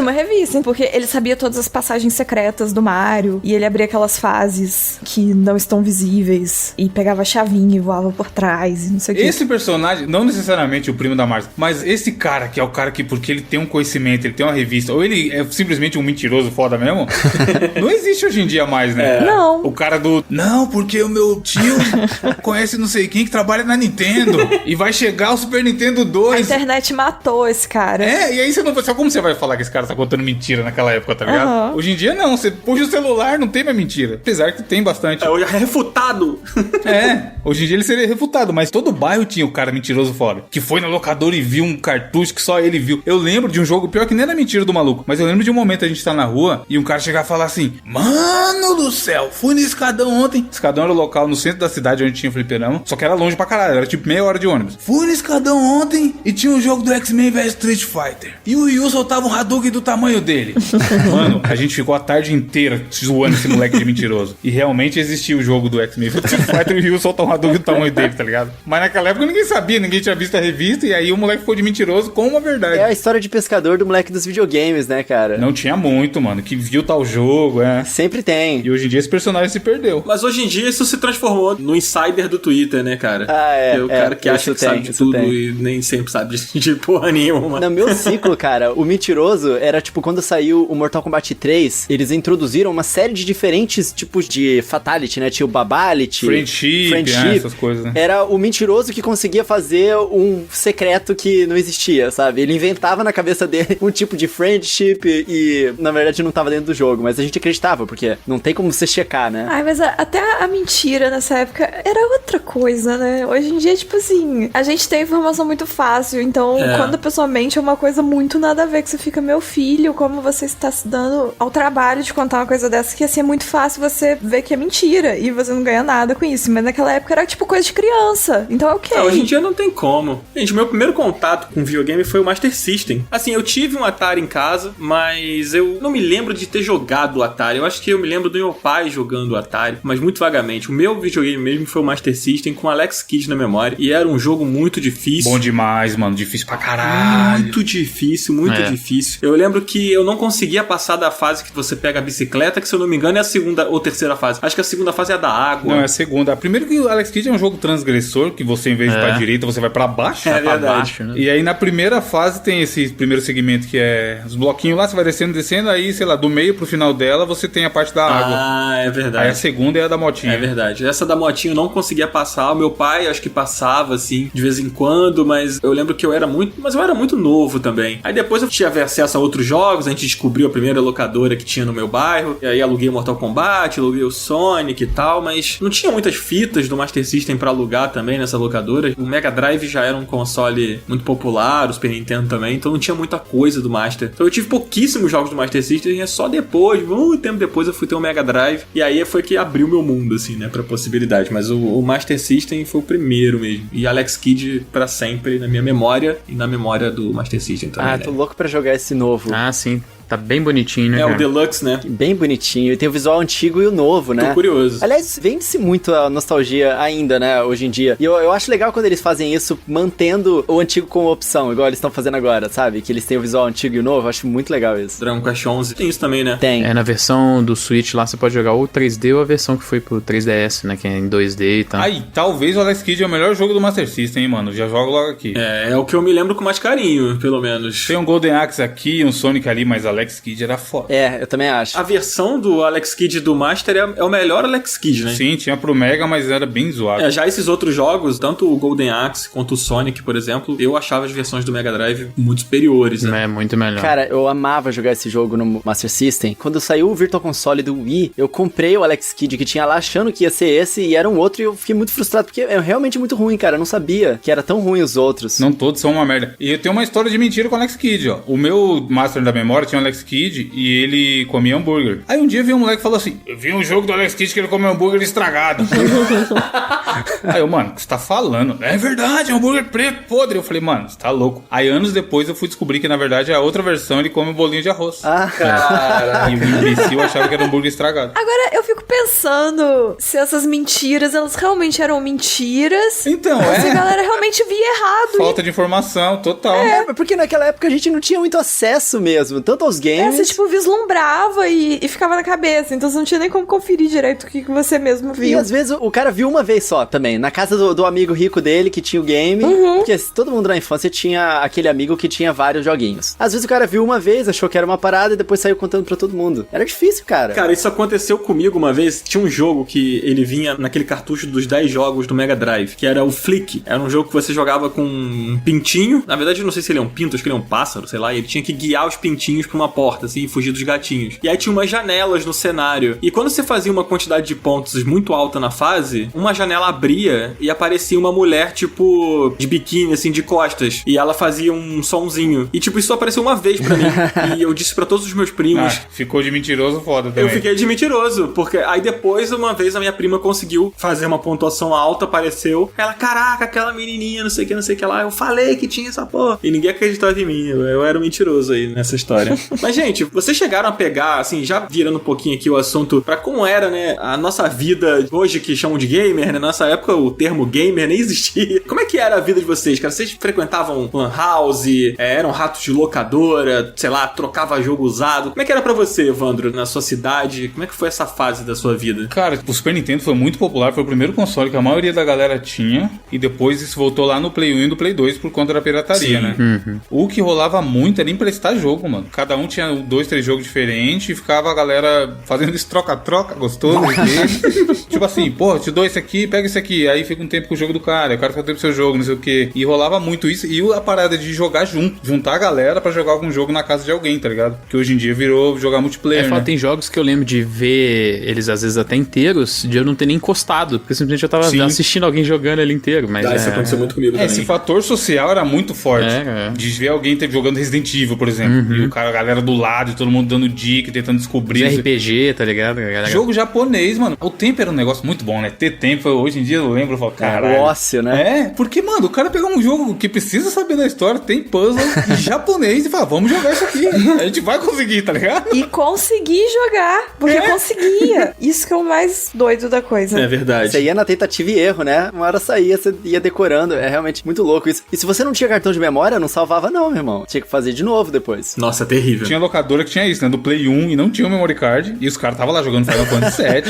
uma revista, porque ele sabia todas as passagens secretas do Mario, e ele abria aquelas fases que não estão visíveis, e pegava a chavinha e voava por trás, e não sei o que. Esse personagem, não necessariamente o primo da Márcia, mas esse cara, que é o cara que, porque ele tem um conhecimento, ele tem uma revista, ou ele é simplesmente um mentiroso foda mesmo, não existe hoje em dia mais, né? Não. O cara do, não, porque o meu tio conhece não sei quem que trabalha na Nintendo, e vai chegar o Super Nintendo 2. A internet matou esse cara. E aí você não sabe como você vai falar que esse cara tá contando mentira naquela época, tá ligado? Hoje em dia não, você puxa o celular, não tem mais mentira. Apesar que tem bastante. Hoje é refutado. Hoje em dia ele seria refutado, mas todo bairro tinha o cara mentiroso fora, que foi na locadora e viu um cartucho que só ele viu. Eu lembro de um jogo, pior que nem era mentira do maluco, mas eu lembro de um momento a gente tá na rua e um cara chegar e falar assim, mano do céu, fui no Escadão ontem. Escadão era o local no centro da cidade onde tinha o fliperama, só que era longe pra caralho, era tipo meia hora de ônibus. Fui no Escadão ontem e tinha um jogo do X-Men vs Street Fighter. E o Ryu soltava um Hadouken do tamanho dele. Mano, a gente ficou a tarde inteira zoando esse moleque de mentiroso. E realmente existia o jogo do X-Men Street Fighter e o Ryu soltam uma dúvida do tamanho dele, tá ligado? Mas naquela época ninguém sabia, ninguém tinha visto a revista, e aí o moleque ficou de mentiroso com uma verdade. É a história de pescador do moleque dos videogames, né, cara? Não tinha muito, mano, que viu tal jogo, Sempre tem. E hoje em dia esse personagem se perdeu. Mas hoje em dia isso se transformou no insider do Twitter, né, cara? É o cara que acha que sabe de tudo e nem sempre sabe de porra nenhuma. No meu ciclo, cara, o mentiroso era tipo quando saiu o Mortal Kombat 3, eles introduziram uma série de diferentes tipos de fatality, né? Tinha o babality, friendship, essas coisas, né? Era o mentiroso que conseguia fazer um secreto que não existia, sabe? Ele inventava na cabeça dele um tipo de friendship e, na verdade, não tava dentro do jogo, mas a gente acreditava, porque não tem como você checar, né? Ai, mas até a mentira nessa época era outra coisa, né? Hoje em dia, tipo assim, a gente tem informação muito fácil, então quando a pessoa mente é uma coisa muito nada a ver, que você fica, meu filho, como você está se dando ao trabalho de contar uma coisa dessa, que assim, é muito fácil você ver que é mentira e você não ganha nada com isso, mas naquela época era tipo coisa de criança, então é ok. Hoje em dia não tem como. Gente, meu primeiro contato com videogame foi o Master System. Assim, eu tive um Atari em casa, mas eu não me lembro de ter jogado o Atari. Eu acho que eu me lembro do meu pai jogando o Atari, mas muito vagamente. O meu videogame mesmo foi o Master System com Alex Kidd na memória, e era um jogo muito difícil. Bom demais, mano. Difícil pra caralho. Muito difícil, muito difícil. Eu lembro que eu não conseguia passar da fase que você pega a bicicleta, que se eu não me engano é a segunda ou terceira fase. Acho que a segunda fase é a da água. Não, é a segunda. Primeiro que o Alex Kidd é um jogo transgressor, que você em vez de ir pra direita, você vai pra baixo. É verdade. Baixo, né? E aí na primeira fase tem esse primeiro segmento que é os bloquinhos lá, você vai descendo, aí, sei lá, do meio pro final dela, você tem a parte da água. Ah, é verdade. Aí a segunda é a da motinha. É verdade. Essa da motinha eu não conseguia passar. O meu pai acho que passava, assim, de vez em quando, mas eu lembro que eu era muito novo também. Aí depois eu tive acesso a outros jogos, a gente descobriu a primeira locadora que tinha no meu bairro, e aí aluguei o Mortal Kombat, aluguei o Sonic e tal, mas não tinha muitas fitas do Master System pra alugar também nessa locadora. O Mega Drive já era um console muito popular, o Super Nintendo também, então não tinha muita coisa do Master. Então eu tive pouquíssimos jogos do Master System, e é só depois, muito tempo depois eu fui ter o Mega Drive, e aí foi que abriu meu mundo, assim, né, pra possibilidade. Mas o Master System foi o primeiro mesmo. E Alex Kidd pra sempre na minha memória e na memória do Master System também. Tô louco pra jogar esse novo. Ah, sim. Tá bem bonitinho, né, cara? O Deluxe, né? Bem bonitinho. E tem o visual antigo e o novo, né? Tô curioso. Aliás, vende-se muito a nostalgia ainda, né? Hoje em dia. E eu acho legal quando eles fazem isso, mantendo o antigo como opção, igual eles estão fazendo agora, sabe? Que eles têm o visual antigo e o novo. Eu acho muito legal isso. Dragon Quest 11 tem isso também, né? Tem. Na versão do Switch lá, você pode jogar ou 3D ou a versão que foi pro 3DS, né? Que é em 2D e tal. Aí, talvez o Alex Kidd é o melhor jogo do Master System, hein, mano? Já jogo logo aqui. É o que eu me lembro com mais carinho, pelo menos. Tem um Golden Axe aqui, um Sonic ali, mas Alex Kidd era foda. Eu também acho. A versão do Alex Kidd do Master é o melhor Alex Kidd, né? Sim, tinha pro Mega, mas era bem zoado. Já esses outros jogos, tanto o Golden Axe quanto o Sonic, por exemplo, eu achava as versões do Mega Drive muito superiores, né? É muito melhor. Cara, eu amava jogar esse jogo no Master System. Quando saiu o Virtual Console do Wii, eu comprei o Alex Kidd que tinha lá, achando que ia ser esse, e era um outro, e eu fiquei muito frustrado, porque é realmente muito ruim, cara. Eu não sabia que era tão ruim os outros. Não todos são uma merda. E eu tenho uma história de mentira com o Alex Kidd, ó. O meu Master da memória tinha o Alex Kidd e ele comia hambúrguer. Aí um dia veio um moleque e falou assim: eu vi um jogo do Alex Kidd que ele come hambúrguer estragado. Aí eu, mano, o que você tá falando? É verdade, é um hambúrguer preto, podre. Eu falei, mano, você tá louco. Aí anos depois eu fui descobrir que na verdade a outra versão ele come um bolinho de arroz. Cara. E o imbecil achava que era um hambúrguer estragado. Agora eu fico pensando se essas mentiras, elas realmente eram mentiras. Então, se a galera realmente via errado. Falta de informação, total. Porque naquela época a gente não tinha muito acesso mesmo, tanto aos games. Você, tipo, vislumbrava e ficava na cabeça. Então você não tinha nem como conferir direito o que você mesmo viu. E às vezes o cara viu uma vez só também, na casa do amigo rico dele que tinha o game. Porque todo mundo na infância tinha aquele amigo que tinha vários joguinhos. Às vezes o cara viu uma vez, achou que era uma parada e depois saiu contando pra todo mundo. Era difícil, cara. Cara, isso aconteceu comigo uma vez. Tinha um jogo que ele vinha naquele cartucho dos 10 jogos do Mega Drive, que era o Flick. Era um jogo que você jogava com um pintinho. Na verdade, eu não sei se ele é um pinto, acho que ele é um pássaro, sei lá. E ele tinha que guiar os pintinhos pra uma porta, assim, e fugir dos gatinhos. E aí tinha umas janelas no cenário. E quando você fazia uma quantidade de pontos muito alta na fase, uma janela abria e aparecia uma mulher, tipo, de biquíni, assim, de costas. E ela fazia um sonzinho. E, tipo, isso apareceu uma vez pra mim. E eu disse pra todos os meus primos. Ficou de mentiroso foda também. Eu fiquei de mentiroso, porque Aí depois, uma vez, a minha prima conseguiu fazer uma pontuação alta, apareceu. Ela, caraca, aquela menininha, não sei o que lá. Eu falei que tinha essa porra. E ninguém acreditava em mim. Eu era um mentiroso aí nessa história. Mas, gente, vocês chegaram a pegar, assim, já virando um pouquinho aqui o assunto pra como era, né, a nossa vida hoje que chamam de gamer, né? Nessa época o termo gamer nem existia. Como é que era a vida de vocês, cara? Vocês frequentavam lan house, eram ratos de locadora, sei lá, trocava jogo usado? Como é que era pra você, Evandro, na sua cidade? Como é que foi essa fase da sua vida? Cara, o Super Nintendo foi muito popular, foi o primeiro console que a maioria da galera tinha, e depois isso voltou lá no Play 1 e no Play 2 por conta da pirataria, né? Uhum. O que rolava muito era emprestar jogo, mano. Cada um tinha 2, 3 jogos diferentes e ficava a galera fazendo esse troca-troca gostoso. Tipo assim, pô, te dou esse aqui, pega esse aqui. Aí fica um tempo com o jogo do cara, o cara fica um tempo com o seu jogo, não sei o quê. E rolava muito isso. E a parada de jogar junto, juntar a galera pra jogar algum jogo na casa de alguém, tá ligado? Que hoje em dia virou jogar multiplayer, né? Tem jogos que eu lembro de ver eles às vezes até inteiros, de eu não ter nem encostado, porque simplesmente eu tava assistindo alguém jogando ele inteiro. Mas isso aconteceu muito comigo também. Esse fator social era muito forte. De ver alguém jogando Resident Evil, por exemplo. E a galera do lado, e todo mundo dando dica, tentando descobrir. RPG, tá ligado? Jogo japonês, mano. O tempo era um negócio muito bom, né? Ter tempo, hoje em dia eu lembro, eu falo, caralho. O ócio, né? Porque, mano, o cara pegar um jogo que precisa saber da história, tem puzzle em japonês e fala, vamos jogar isso aqui. A gente vai conseguir, tá ligado? E consegui jogar, porque conseguia. Isso que é o mais doido da coisa. É verdade. Você ia na tentativa e erro, né? Uma hora saía, você ia decorando. É realmente muito louco isso. E se você não tinha cartão de memória, não salvava não, meu irmão. Tinha que fazer de novo depois. Nossa, terrível. Tinha locadora que tinha isso, né? Do Play 1 e não tinha o memory card. E os caras estavam lá jogando Final Fantasy 7.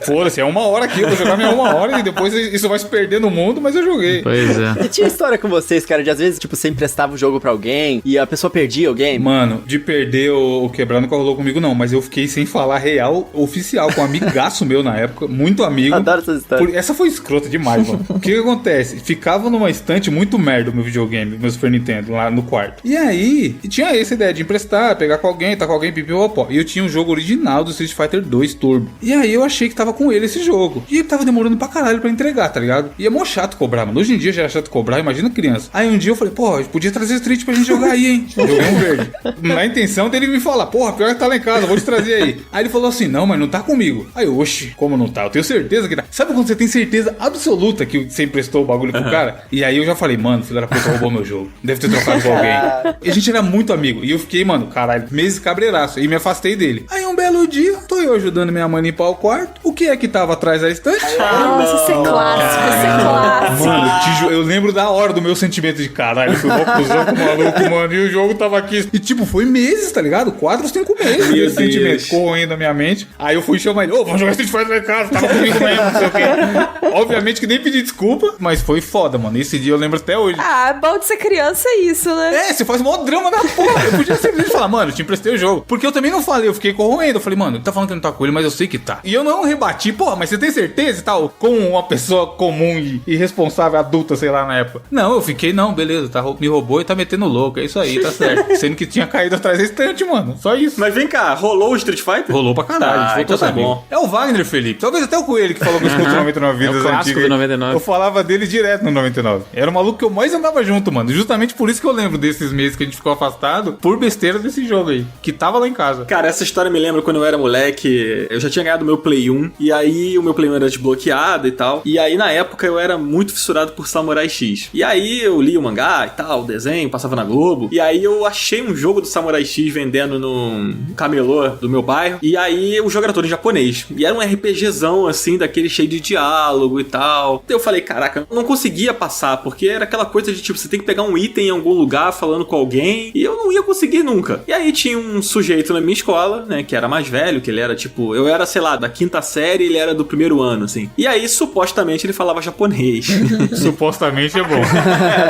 Foda-se, é 1 hora aqui, eu vou jogar minha 1 hora e depois isso vai se perder no mundo, mas eu joguei. Pois é. E tinha história com vocês, cara, de às vezes, tipo, você emprestava o jogo pra alguém e a pessoa perdia o game? Mano, de perder o quebrar nunca rolou comigo não, mas eu fiquei sem falar real oficial com um amigaço meu na época, muito amigo. Adoro essas histórias. Essa foi escrota demais, mano. O que acontece? Ficava numa estante muito merda o meu videogame, meu Super Nintendo, lá no quarto. E aí, tinha essa ideia de emprestar, pegar com alguém, tá com alguém, pipipopó. E eu tinha um jogo original do Street Fighter 2 Turbo. E aí eu achei que tava com ele esse jogo. E tava demorando pra caralho pra entregar, tá ligado? E é mó chato cobrar, mano. Hoje em dia já é chato cobrar, imagina criança. Aí um dia eu falei, pô, podia trazer Street pra gente jogar aí, hein? Joguei um verde. Na intenção dele me falar, porra, pior que tá lá em casa, vou te trazer aí. Aí ele falou assim, não, mas não tá comigo. Aí eu, oxi, como não tá? Eu tenho certeza que tá. Sabe quando você tem certeza absoluta que você emprestou o bagulho pro cara? E aí eu já falei, mano, filho da puta roubou meu jogo. Deve ter trocado com alguém. E a gente era muito amigo. E eu fiquei, mano, caralho, meses cabreiraço. E me afastei dele. Aí um belo dia, tô eu ajudando minha mãe a limpar o quarto. O que é que tava atrás da estante? Nossa, isso é clássico, isso é clássico. Mano, eu lembro da hora do meu sentimento de caralho. Fui mó cuzão com o maluco, mano. E o jogo tava aqui. E tipo, foi meses, tá ligado? 4 ou 5 meses. Meu esse sentimento corroendo na minha mente. Aí eu fui chamar ele, ô, vamos jogar Street Fighter lá em casa. Tava comigo mesmo, não sei o quê. Obviamente que nem pedi desculpa, mas foi foda, mano. Esse dia eu lembro até hoje. Ah, bom de ser criança é isso, né? É, você faz um maior drama da porra. Eu podia simplesmente falar, mano, eu te emprestei o jogo. Porque eu também não falei, eu fiquei corroendo. Eu falei, mano, ele tá falando que não tá com ele, mas eu sei que tá. E eu não rebati, porra, mas você tem certeza e tal? Com uma pessoa comum e responsável, adulta, sei lá, na época. Não, eu fiquei, não, beleza, tá, me roubou e tá metendo louco. É isso aí, tá certo. Sendo que tinha caído atrás da estante, mano. Só isso. Mas vem cá, rolou o Street Fighter? Rolou pra caralho. Ah, então tá bom. É o Wagner, Felipe. Talvez até o Coelho que falou que eu escuto 99 vidas antigas. É o clássico do 99. Eu falava dele direto no 99. Era o maluco que eu mais andava junto, mano. Justamente por isso que eu lembro desses meses que a gente ficou afastado, por besteira desse jogo aí, que tava lá em casa. Cara, essa história me lembra quando eu era moleque, eu já tinha ganhado o meu Play 1, e aí o meu Play 1 era desbloqueado e tal, e aí na época eu era muito fissurado por Samurai X. E aí eu li o mangá e tal, o desenho, passava na Globo, e aí eu achei um jogo do Samurai X vendendo no camelô do meu bairro, e aí o jogo era todo em japonês. E era um RPGzão, assim, daquele cheio de diálogo e tal. Então eu falei, caraca, eu não conseguia passar, porque era aquela coisa de, tipo, você tem que pegar um item em algum lugar falando com alguém, e eu não ia conseguir nunca. E aí tinha um sujeito na minha escola, né, que era mais velho, que ele era, tipo, eu era, sei lá, da 5ª série, ele era do 1º ano, assim. E aí, supostamente, ele falava japonês. Supostamente é bom.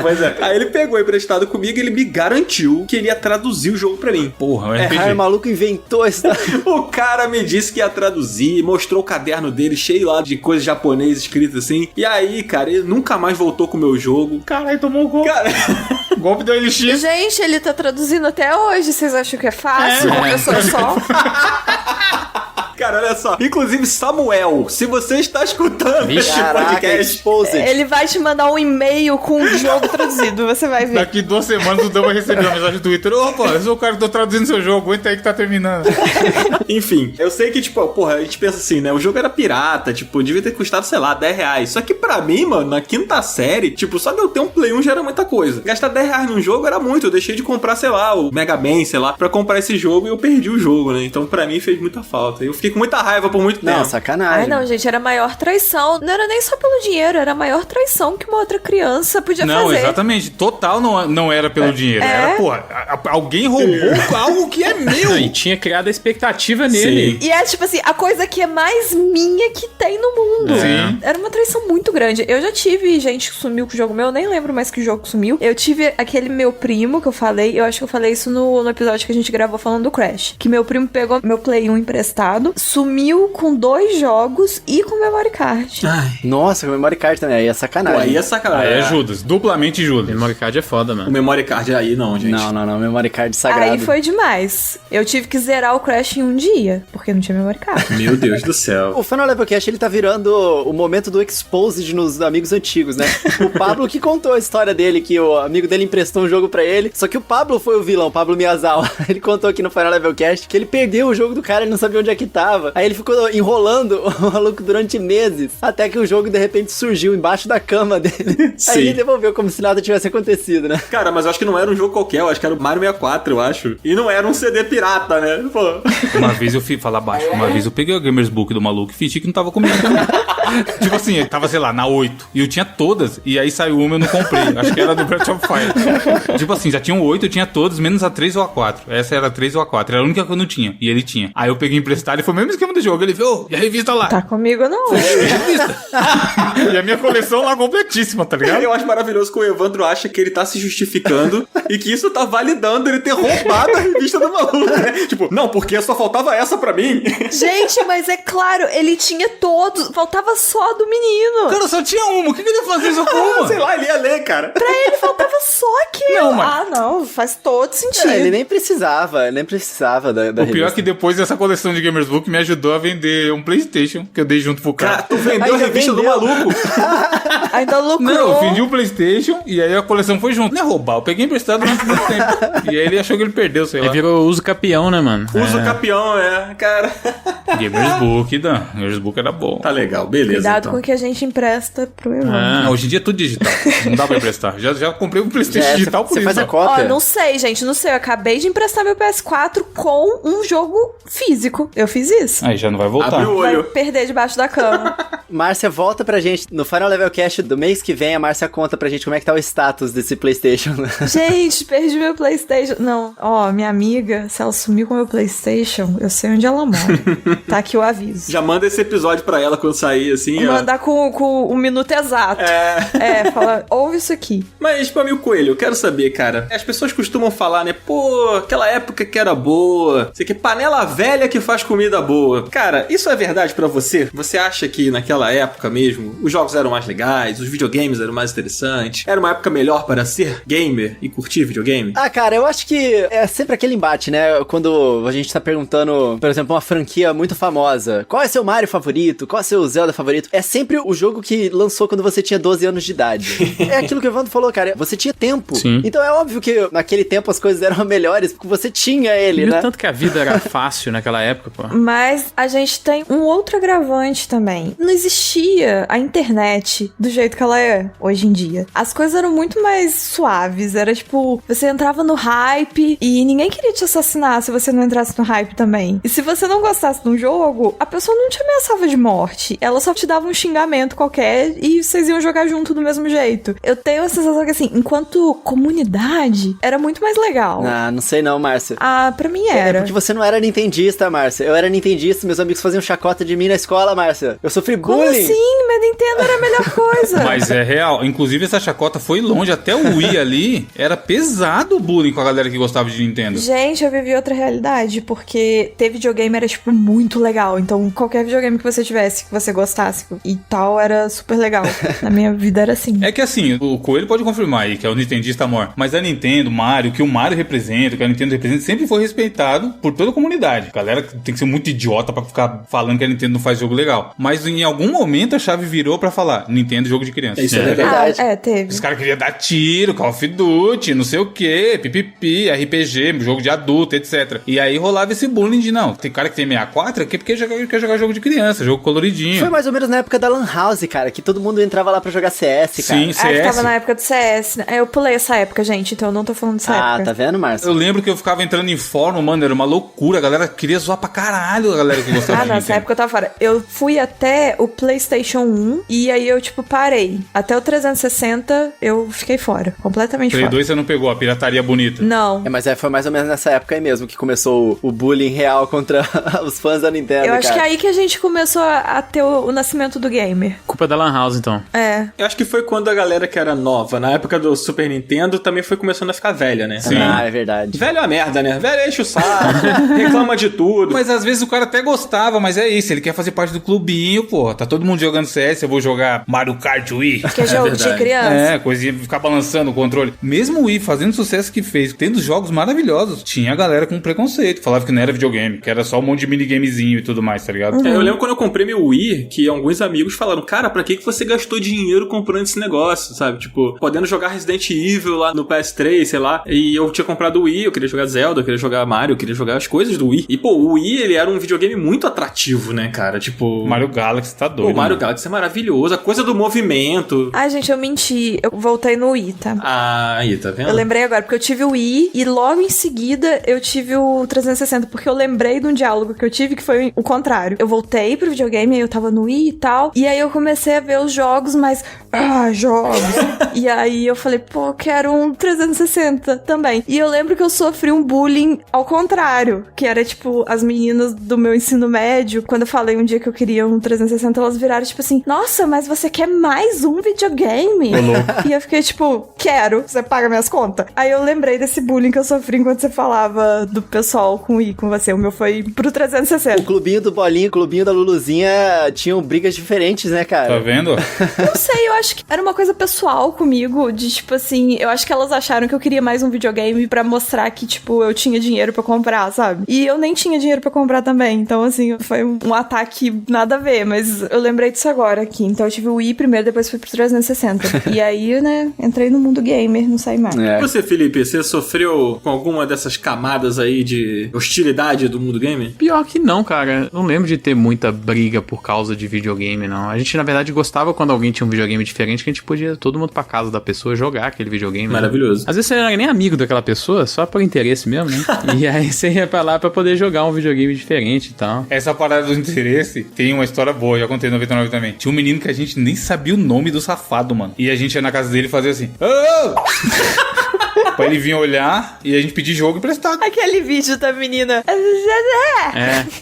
Pois é. Aí ele pegou emprestado comigo e ele me garantiu que ele ia traduzir o jogo pra mim. Porra, o RPG. O maluco inventou isso. O cara me disse que ia traduzir, mostrou o caderno dele cheio lá de coisas japonesas escritas assim. E aí, cara, ele nunca mais voltou com o meu jogo. Caralho, tomou um golpe. Cara... golpe do LX. Gente, ele tá traduzindo até hoje. Vocês acham que é fácil? Uma pessoa só? Cara, olha só. Inclusive, Samuel, se você está escutando este podcast... Ele vai te mandar um e-mail com o jogo traduzido, você vai ver. Daqui 2 semanas o Dan vai receber uma mensagem do Twitter. Opa, eu sou o cara que tô traduzindo seu jogo, aguenta aí que tá terminando. Enfim, eu sei que, tipo, porra, a gente pensa assim, né? O jogo era pirata, tipo, devia ter custado, sei lá, R$10. Só que pra mim, mano, na 5ª série, tipo, só de eu ter um Play 1 já era muita coisa. Gastar R$10 num jogo era muito. Eu deixei de comprar, sei lá, o Mega Man, sei lá, pra comprar esse jogo e eu perdi o jogo, né? Então pra mim fez muita falta. Eu fiquei com muita raiva por muito tempo. Não, sacanagem. Ai, não, gente, era a maior traição. Não era nem só pelo dinheiro, era a maior traição que uma outra criança podia fazer. Não, exatamente. Total não era pelo dinheiro. Era, porra, alguém roubou algo que é meu. E tinha criado a expectativa nele. E é, tipo assim, a coisa que é mais minha que tem no mundo. Sim. Era uma traição muito grande. Eu já tive gente que sumiu com o jogo meu, eu nem lembro mais que jogo sumiu. Eu tive aquele meu primo que eu falei, eu acho que eu falei isso no episódio que a gente gravou falando do Crash. Que meu primo pegou meu Play 1 emprestado, sumiu com 2 jogos e com memory card. Ai. Nossa, o memory card também, aí é sacanagem. Pô, aí é sacanagem. Aí é Judas, duplamente Judas. Memory card é foda, mano. O memory card aí não, gente. Não, memory card sagrado. Aí foi demais. Eu tive que zerar o Crash em um dia, porque não tinha memory card. Meu Deus do céu. O Final Level Cast, ele tá virando o momento do Exposed nos amigos antigos, né? O Pablo que contou a história dele, que o amigo dele emprestou um jogo pra ele, só que o Pablo foi o vilão, o Pablo Miyazawa. Ele contou aqui no Final Level Cast que ele perdeu o jogo do cara, ele não sabia onde é que tava. Aí ele ficou enrolando o maluco durante meses, até que o jogo de repente surgiu embaixo da cama dele. Sim. Aí ele devolveu como se nada tivesse acontecido, né? Cara, mas eu acho que não era um jogo qualquer, eu acho que era o Mario 64, eu acho. E não era um CD pirata, né? Pô. Uma vez eu fui falar baixo, uma vez eu peguei o Gamers Book do maluco e fingi que não tava comigo também. Tipo assim, ele tava, sei lá, na 8. E eu tinha todas. E aí saiu uma e eu não comprei. Acho que era do Breath of Fire. Tipo assim, já tinham 8, eu tinha todas, menos a 3 ou a 4. Essa era a 3 ou a 4. Era a única que eu não tinha. E ele tinha. Aí eu peguei emprestado e foi o mesmo esquema do jogo. Ele viu, e a revista lá? Tá comigo não. E a minha coleção lá completíssima, tá ligado? Eu acho maravilhoso que o Evandro acha que ele tá se justificando e que isso tá validando ele ter roubado a revista do maluco, né? Tipo, não, porque só faltava essa pra mim. Gente, mas é claro, ele tinha todos, faltava só do menino. Cara, só tinha uma. O que ele ia fazer só com uma? Sei lá, ele ia ler, cara. Pra ele faltava só aquilo. Não, mas... Ah, não, faz todo sentido. Ele nem precisava da O pior é que depois dessa coleção de Gamers Book me ajudou a vender um PlayStation, que eu dei junto pro cara. Cara, tu vendeu a revista do maluco. Ainda lucrou. Não, eu vendi um PlayStation e aí a coleção foi junto. Não é roubar, eu peguei emprestado durante muito tempo. E aí ele achou que ele perdeu, sei lá. Ele virou uso capião, né, mano? Usa o campeão, cara. Gamers Book, Dan. Gamers Book era bom. Tá legal, beleza. Cuidado então. com o que a gente empresta pro Evandro. Não, hoje em dia é tudo digital. Não dá pra emprestar. Já comprei um PlayStation digital por você isso. faz a ó. cópia. Ó, não sei, gente, não sei. Eu acabei de emprestar meu PS4 com um jogo físico. Eu fiz isso. Aí já não vai voltar. Abre o Vai olho. perder debaixo da cama. Márcia, volta pra gente. No Final Level Cast do mês que vem, a Márcia conta pra gente como é que tá o status desse PlayStation. Gente, perdi meu PlayStation. Não, ó, minha amiga, se ela sumiu com meu PlayStation, eu sei onde ela mora. Tá aqui o aviso. Já manda esse episódio pra ela quando sair, assim, ó. Mandar com o minuto exato. Fala, ouve isso aqui. Mas, Pamil Coelho, eu quero saber, cara. As pessoas costumam falar, né? Pô, aquela época que era boa. Isso aqui é panela velha que faz comida boa. Cara, isso é verdade pra você? Você acha que naquela época mesmo, os jogos eram mais legais, os videogames eram mais interessantes? Era uma época melhor para ser gamer e curtir videogame? Ah, cara, eu acho que é sempre aquele embate, né? Quando a gente tá perguntando, por exemplo, uma franquia muito famosa. Qual é seu Mario favorito? Qual é seu Zelda favorito? É sempre o jogo que lançou quando você tinha 12 anos de idade. É aquilo que o Evandro falou, cara. Você tinha tempo. Sim. Então é óbvio que naquele tempo as coisas eram melhores porque você tinha ele, E né? o tanto que a vida era fácil naquela época, pô. Mas a gente tem um outro agravante também. Não existia a internet do jeito que ela é hoje em dia. As coisas eram muito mais suaves. Era tipo, você entrava no hype e ninguém queria te assassinar se você não entrasse no hype também. E se você não gostasse de um jogo, a pessoa não te ameaçava de morte. Ela só te dava um xingamento qualquer e vocês iam jogar junto do mesmo jeito. Eu tenho a sensação que, assim, enquanto comunidade, era muito mais legal. Ah, não sei não, Márcia. Ah, pra mim É era. porque você não era nintendista, Márcia. Eu era nintendista, meus amigos faziam chacota de mim na escola, Márcia. Eu sofri Como bullying. assim? Meu Nintendo era a melhor coisa. Mas é real. Inclusive, essa chacota foi longe. Até o Wii ali, era pesado o bullying com a galera que gostava de Nintendo. Gente, eu vivi outra realidade, porque ter videogame era, tipo, muito legal. Então, qualquer videogame que você tivesse, que você gostava, gostasse e tal, era super legal. Na minha vida era assim. É que assim, o Coelho pode confirmar aí, que é o nintendista maior, mas a Nintendo, Mario, o que o Mario representa, o que a Nintendo representa, sempre foi respeitado por toda a comunidade. A galera tem que ser muito idiota pra ficar falando que a Nintendo não faz jogo legal. Mas em algum momento a chave virou pra falar, Nintendo jogo de criança. Isso é verdade. Teve. Os caras queriam dar tiro, Call of Duty, não sei o que, pipipi, RPG, jogo de adulto, etc. E aí rolava esse bullying de, não, tem cara que tem 64 aqui porque quer jogar jogo de criança, jogo coloridinho. Foi mais ou menos na época da Lan House, cara, que todo mundo entrava lá pra jogar CS, cara. Sim, CS. Que tava na época do CS, né? Eu pulei essa época, gente, então eu não tô falando dessa época. Ah, tá vendo, Márcio? Eu lembro que eu ficava entrando em fórum, mano, era uma loucura, a galera queria zoar pra caralho a galera que gostava de nessa época eu tava fora. Eu fui até o PlayStation 1 e aí eu, parei. Até o 360 eu fiquei fora, completamente Play fora. 2 você não pegou a pirataria bonita? Não. Mas foi mais ou menos nessa época aí mesmo que começou o bullying real contra os fãs da Nintendo, Eu acho que é aí que a gente começou a ter o nascimento do gamer. Culpa da Lan House, então. É. Eu acho que foi quando a galera que era nova, na época do Super Nintendo, também foi começando a ficar velha, né? Sim. Ah, é verdade. Velho é uma merda, né? Velho enche o saco, reclama de tudo. Mas às vezes o cara até gostava, mas é isso, ele quer fazer parte do clubinho, pô. Tá todo mundo jogando CS, eu vou jogar Mario Kart Wii. Que é jogo de criança. É, coisinha, ficar balançando o controle. Mesmo o Wii fazendo o sucesso que fez, tendo jogos maravilhosos, tinha a galera com preconceito, falava que não era videogame, que era só um monte de minigamezinho e tudo mais, tá ligado? Eu lembro quando eu comprei meu Wii, que alguns amigos falaram, cara, pra que você gastou dinheiro comprando esse negócio, sabe? Tipo, podendo jogar Resident Evil lá no PS3, sei lá. E eu tinha comprado o Wii, eu queria jogar Zelda, eu queria jogar Mario, eu queria jogar as coisas do Wii. E, pô, o Wii, ele era um videogame muito atrativo, né, cara? Tipo... Mario Galaxy tá doido. Pô, Mario Galaxy é maravilhoso, a coisa do movimento. Ai, gente, eu menti. Eu voltei no Wii, tá? Ah, aí, tá vendo? Eu lembrei agora, porque eu tive o Wii e logo em seguida eu tive o 360, porque eu lembrei de um diálogo que eu tive que foi o contrário. Eu voltei pro videogame, aí eu tava no Wii e tal, e aí eu comecei a ver os jogos, mas... jogos! E aí eu falei, pô, eu quero um 360 também. E eu lembro que eu sofri um bullying ao contrário, que era, tipo, as meninas do meu ensino médio, quando eu falei um dia que eu queria um 360, elas viraram, tipo assim, nossa, mas você quer mais um videogame? E eu fiquei, tipo, quero, você paga minhas contas. Aí eu lembrei desse bullying que eu sofri enquanto você falava do pessoal com I com você. O meu foi pro 360. O clubinho do Bolinho, o clubinho da Luluzinha tinham brigas diferentes, né, cara? Tá vendo? Não sei, eu acho que era uma coisa pessoal comigo, de tipo assim, eu acho que elas acharam que eu queria mais um videogame pra mostrar que, tipo, eu tinha dinheiro pra comprar, sabe? E eu nem tinha dinheiro pra comprar também, então assim, foi um ataque nada a ver, mas eu lembrei disso agora aqui. Então eu tive o Wii primeiro, depois fui pro 360. E aí, né, entrei no mundo gamer, não saí mais. E você, Felipe, você sofreu com alguma dessas camadas aí de hostilidade do mundo gamer? Pior que não, cara. Não lembro de ter muita briga por causa de videogame, não. A gente, na verdade, gostava quando alguém tinha um videogame diferente, que a gente podia todo mundo pra casa da pessoa jogar aquele videogame. Maravilhoso. Né? Às vezes você não era nem amigo daquela pessoa, só por interesse mesmo, né? E aí você ia pra lá pra poder jogar um videogame diferente e tal. Essa parada do interesse tem uma história boa, já contei no 99 também. Tinha um menino que a gente nem sabia o nome do safado, mano. E a gente ia na casa dele e fazia assim... Pra ele vir olhar e a gente pedir jogo emprestado. Aquele vídeo da menina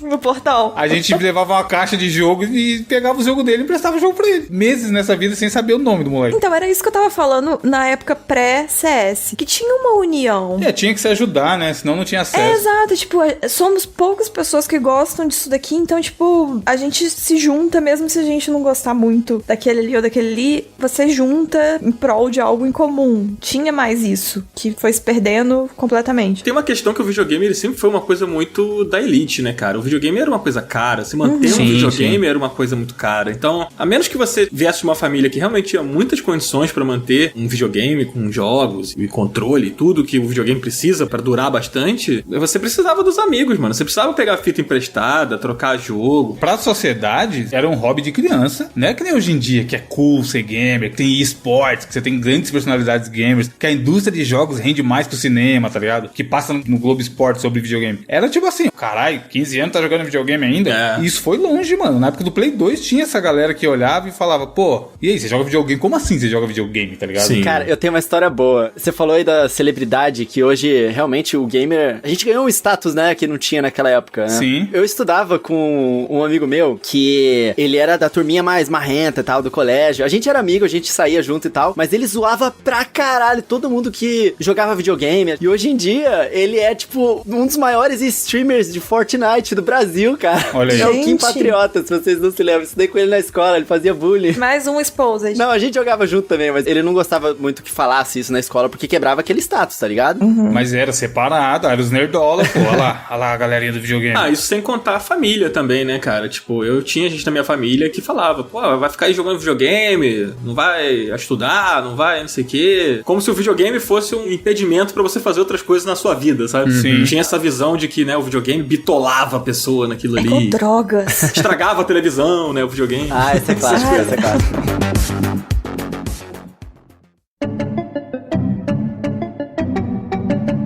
no portão. A gente levava uma caixa de jogo e pegava o jogo dele e emprestava o jogo pra ele. Meses nessa vida sem saber o nome do moleque. Então, era isso que eu tava falando na época pré-CS. Que tinha uma união. Tinha que se ajudar, né? Senão não tinha acesso. Exato. Tipo, somos poucas pessoas que gostam disso daqui. Então, tipo, a gente se junta, mesmo se a gente não gostar muito daquele ali ou daquele ali, você junta em prol de algo em comum. Tinha mais isso, que foi se perdendo completamente. Tem uma questão que o videogame ele sempre foi uma coisa muito da elite, né, cara? O videogame era uma coisa cara, se manter um videogame era uma coisa muito cara. Então, a menos que você viesse uma família que realmente tinha muitas condições pra manter um videogame com jogos e controle e tudo que o videogame precisa pra durar bastante, você precisava dos amigos, mano. Você precisava pegar fita emprestada, trocar jogo. Pra sociedade, era um hobby de criança. Não é que nem hoje em dia, que é cool ser gamer, que tem esportes, que você tem grandes personalidades gamers, que a indústria de jogos rende mais que o cinema, tá ligado? Que passa no Globo Esporte sobre videogame. Era tipo assim, caralho, 15 anos tá jogando videogame ainda? E isso foi longe, mano. Na época do Play 2 tinha essa galera que olhava e falava, pô, e aí, você joga videogame? Como assim você joga videogame, tá ligado? Sim. Cara, eu tenho uma história boa. Você falou aí da celebridade, que hoje, realmente, o gamer... A gente ganhou um status, né, que não tinha naquela época, né? Sim. Eu estudava com um amigo meu, que ele era da turminha mais marrenta e tal, do colégio. A gente era amigo, a gente saía junto e tal, mas ele zoava pra caralho todo mundo que jogava videogame. E hoje em dia, ele é, tipo, um dos maiores streamers de Fortnite do Brasil, cara. Olha aí. É o Kim Patriota, se vocês não se lembram. Estudei com ele na escola, ele fazia bullying. Mais um exposed. Não, a gente jogava junto também, mas ele não gostava muito que falasse isso na escola, porque quebrava aquele status, tá ligado? Mas era separado, era os nerdola, pô. Olha lá a galerinha do videogame. Isso sem contar a família também, né, cara? Tipo, eu tinha gente da minha família que falava, pô, vai ficar aí jogando videogame, não vai estudar, não vai não sei o quê. Como se o videogame fosse um impedimento pra você fazer outras coisas na sua vida, sabe? Sim. Tinha essa visão de que, né, o videogame bitolava a pessoa naquilo ali. Com drogas. Estragava a televisão, né, o videogame. Essa é clássica, essa é clássica.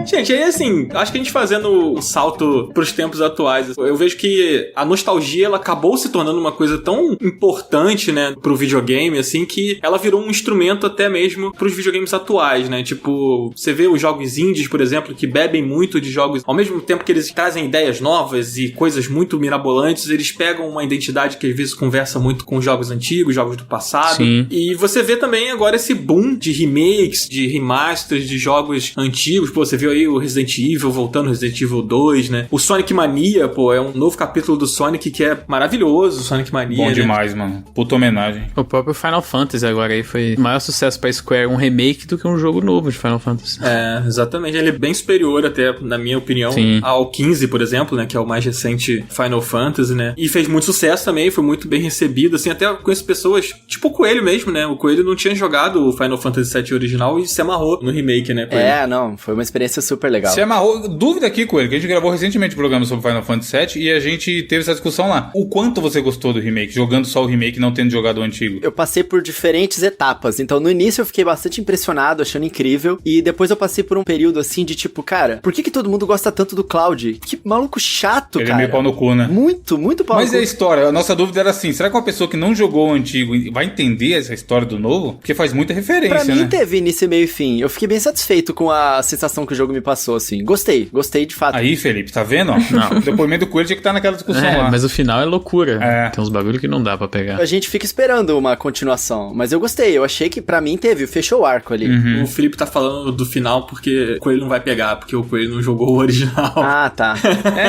Gente, aí assim, acho que a gente fazendo o salto pros tempos atuais, eu vejo que a nostalgia, ela acabou se tornando uma coisa tão importante, né, pro videogame, assim, que ela virou um instrumento até mesmo pros videogames atuais, né, tipo, você vê os jogos indies, por exemplo, que bebem muito de jogos, ao mesmo tempo que eles trazem ideias novas e coisas muito mirabolantes, eles pegam uma identidade que às vezes conversa muito com jogos antigos, jogos do passado. Sim. E você vê também agora esse boom de remakes, de remasters de jogos antigos. Pô, você viu aí o Resident Evil voltando, Resident Evil 2, né? O Sonic Mania, pô, é um novo capítulo do Sonic que é maravilhoso, o Sonic Mania. Bom né? demais, mano. Puta homenagem. O próprio Final Fantasy agora aí foi maior sucesso pra Square, um remake do que um jogo novo de Final Fantasy. Exatamente. Ele é bem superior até, na minha opinião, Sim. ao 15, por exemplo, né? Que é o mais recente Final Fantasy, né? E fez muito sucesso também, foi muito bem recebido, assim, até conheço pessoas, tipo o Coelho mesmo, né? O Coelho não tinha jogado o Final Fantasy VII original e se amarrou no remake, né? Não, foi uma experiência super legal. Você amarrou, dúvida aqui, Coelho, que a gente gravou recentemente um programa sobre Final Fantasy VII e a gente teve essa discussão lá. O quanto você gostou do remake, jogando só o remake, não tendo jogado o antigo? Eu passei por diferentes etapas, então no início eu fiquei bastante impressionado, achando incrível, e depois eu passei por um período assim de tipo, cara, por que todo mundo gosta tanto do Cloud? Que maluco chato, Ele cara. é meio pau no cu, né? Muito pau no Mas cu. é a história, a nossa dúvida era assim, será que uma pessoa que não jogou o antigo vai entender essa história do novo? Porque faz muita referência, Pra mim né? teve início, meio e fim. Eu fiquei bem satisfeito com a sensação que o jogo me passou, assim. Gostei de fato. Aí, Felipe, tá vendo? Ó? Não. O depoimento do Coelho tinha que estar naquela discussão lá. Mas o final é loucura. É. Tem uns bagulho que não dá pra pegar. A gente fica esperando uma continuação, mas eu gostei. Eu achei que pra mim fechou o arco ali. O Felipe tá falando do final porque o Coelho não vai pegar, porque o Coelho não jogou o original. Ah, tá.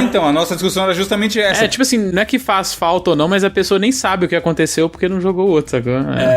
Então, a nossa discussão era justamente essa. Tipo assim, não é que faz falta ou não, mas a pessoa nem sabe o que aconteceu porque não jogou o outro, sacou?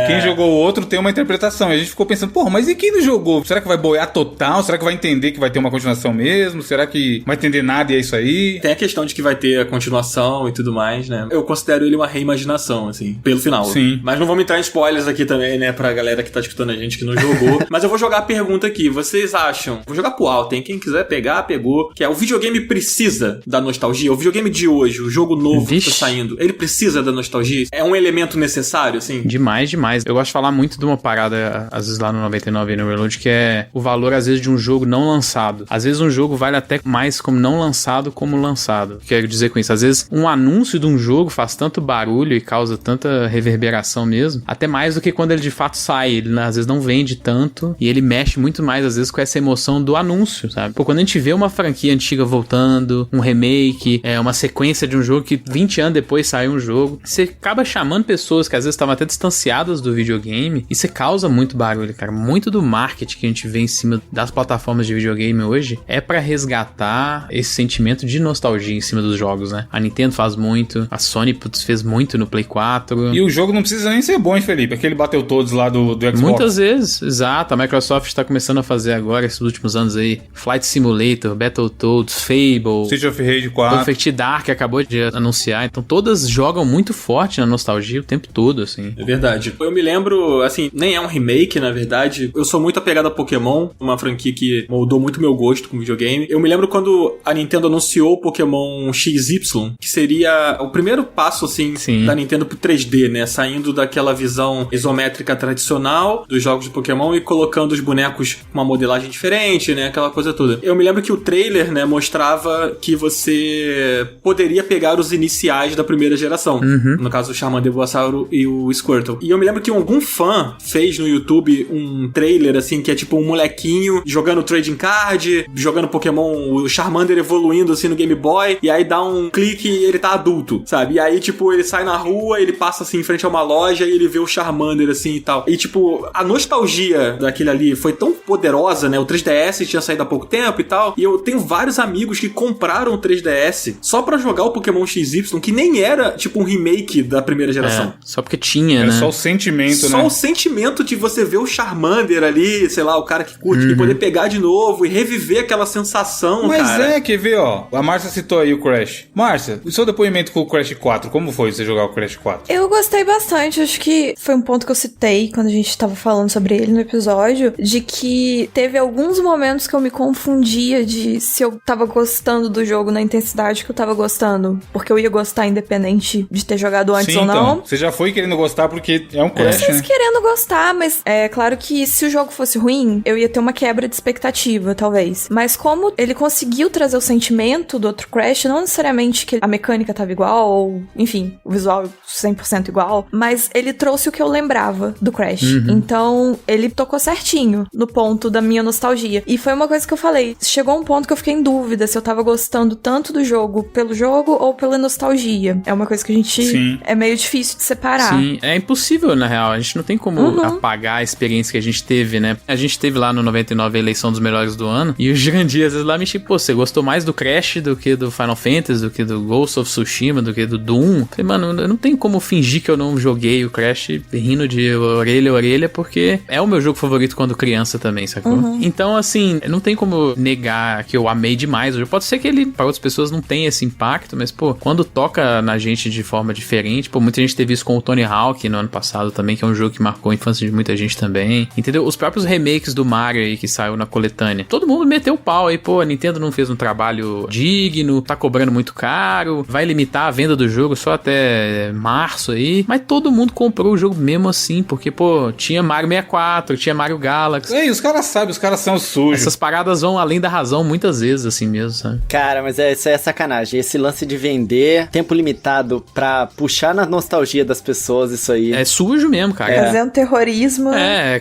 Quem jogou o outro tem uma interpretação. E a gente ficou pensando, porra, mas e quem não jogou? Será que vai boiar total? Será que vai entender que vai ter uma continuação mesmo? Será que vai entender nada e é isso aí? Tem a questão de que vai ter a continuação e tudo mais, né? Eu considero ele uma reimaginação, assim, pelo final. Sim. Mas não vamos entrar em spoilers aqui também, né? Pra galera que tá escutando a gente que não jogou. Mas eu vou jogar a pergunta aqui. Vocês acham... Vou jogar pro alto, hein? Quem quiser pegar, pegou. Que é, o videogame precisa da nostalgia? O videogame de hoje, o jogo novo que tá saindo, ele precisa da nostalgia? É um elemento necessário, assim? Demais. Eu gosto de falar muito de uma parada, às vezes lá no 99 e no Reload, que é o valor, às vezes, de um jogo não lançado. Às vezes um jogo vale até mais como não lançado como lançado. O que quero dizer com isso? Às vezes um anúncio de um jogo faz tanto barulho e causa tanta reverberação mesmo, até mais do que quando ele de fato sai. Ele às vezes não vende tanto e ele mexe muito mais, às vezes, com essa emoção do anúncio, sabe? Pô, quando a gente vê uma franquia antiga voltando, um remake, uma sequência de um jogo que 20 anos depois saiu um jogo, você acaba chamando pessoas que às vezes estavam até distanciadas do videogame e você causa muito barulho, cara. Muito do marketing que a gente vê em cima das plataformas de videogame hoje é pra resgatar esse sentimento de nostalgia em cima dos jogos, né? A Nintendo faz muito, a Sony fez muito no Play 4. E o jogo não precisa nem ser bom, hein, Felipe? Aquele bateu todos lá do Xbox. Muitas vezes, exato. A Microsoft tá começando a fazer agora, esses últimos anos aí, Flight Simulator, Battletoads, Fable, Street of Rage 4. Perfect Dark acabou de anunciar. Então todas jogam muito forte na nostalgia o tempo todo, assim. É verdade. Eu me lembro, assim, nem é um remake, na verdade. Eu sou muito apegado a Pokémon, uma franquia que moldou muito meu gosto com videogame. Eu me lembro quando a Nintendo anunciou o Pokémon XY, que seria o primeiro passo, assim, Sim. da Nintendo pro 3D, né? Saindo daquela visão isométrica tradicional dos jogos de Pokémon e colocando os bonecos com uma modelagem diferente, né? Aquela coisa toda. Eu me lembro que o trailer, né, mostrava que você poderia pegar os iniciais da primeira geração. No caso, o Charmander, o Bulbasaur e o Squirtle. E eu me lembro que algum fã fez no YouTube um trailer, assim, que é tipo um molequinho jogando trading card tarde, jogando Pokémon, o Charmander evoluindo assim no Game Boy, e aí dá um clique e ele tá adulto, sabe? E aí, tipo, ele sai na rua, ele passa assim em frente a uma loja e ele vê o Charmander assim e tal. E, tipo, a nostalgia daquele ali foi tão poderosa, né? O 3DS tinha saído há pouco tempo e tal, e eu tenho vários amigos que compraram o 3DS só pra jogar o Pokémon XY, que nem era, tipo, um remake da primeira geração. Só porque tinha, né? É só o sentimento, né? Só o sentimento de você ver o Charmander ali, sei lá, o cara que curte, e poder pegar de novo e reviver aquela sensação, mas cara. Mas quer ver, ó, a Márcia citou aí o Crash. Márcia, o seu depoimento com o Crash 4, como foi você jogar o Crash 4? Eu gostei bastante, acho que foi um ponto que eu citei quando a gente tava falando sobre ele no episódio, de que teve alguns momentos que eu me confundia de se eu tava gostando do jogo na intensidade que eu tava gostando, porque eu ia gostar independente de ter jogado antes ou não. Então, você já foi querendo gostar porque é um Crash, né? Querendo gostar, mas é claro que se o jogo fosse ruim, eu ia ter uma quebra de expectativa, talvez. Mas como ele conseguiu trazer o sentimento do outro Crash, não necessariamente que a mecânica tava igual, ou, enfim, o visual 100% igual, mas ele trouxe o que eu lembrava do Crash. Então, ele tocou certinho no ponto da minha nostalgia. E foi uma coisa que eu falei, chegou um ponto que eu fiquei em dúvida se eu tava gostando tanto do jogo pelo jogo ou pela nostalgia. É uma coisa que a gente... é meio difícil de separar. Sim, é impossível, na real. A gente não tem como apagar a experiência que a gente teve, né? A gente teve lá no 99 a eleição dos melhores do ano, e o Jurandir às vezes lá me tipo, pô, você gostou mais do Crash do que do Final Fantasy, do que do Ghost of Tsushima, do que do Doom? Falei, mano, eu não tenho como fingir que eu não joguei o Crash rindo de orelha a orelha, porque é o meu jogo favorito quando criança também, sacou? Então, assim, não tem como negar que eu amei demais. Pode ser que ele, para outras pessoas, não tenha esse impacto, mas, pô, quando toca na gente de forma diferente, pô, muita gente teve isso com o Tony Hawk no ano passado também, que é um jogo que marcou a infância de muita gente também, entendeu? Os próprios remakes do Mario aí, que saiu na coletânea, todo mundo meteu o pau aí, pô, a Nintendo não fez um trabalho digno, tá cobrando muito caro, vai limitar a venda do jogo só até março aí, mas todo mundo comprou o jogo mesmo assim, porque, pô, tinha Mario 64, tinha Mario Galaxy. Ei, os caras sabem, os caras são sujos. Essas paradas vão além da razão muitas vezes, assim mesmo, sabe? Cara, mas isso é sacanagem. Esse lance de vender tempo limitado pra puxar na nostalgia das pessoas, isso aí. É sujo mesmo, cara. Fazendo terrorismo.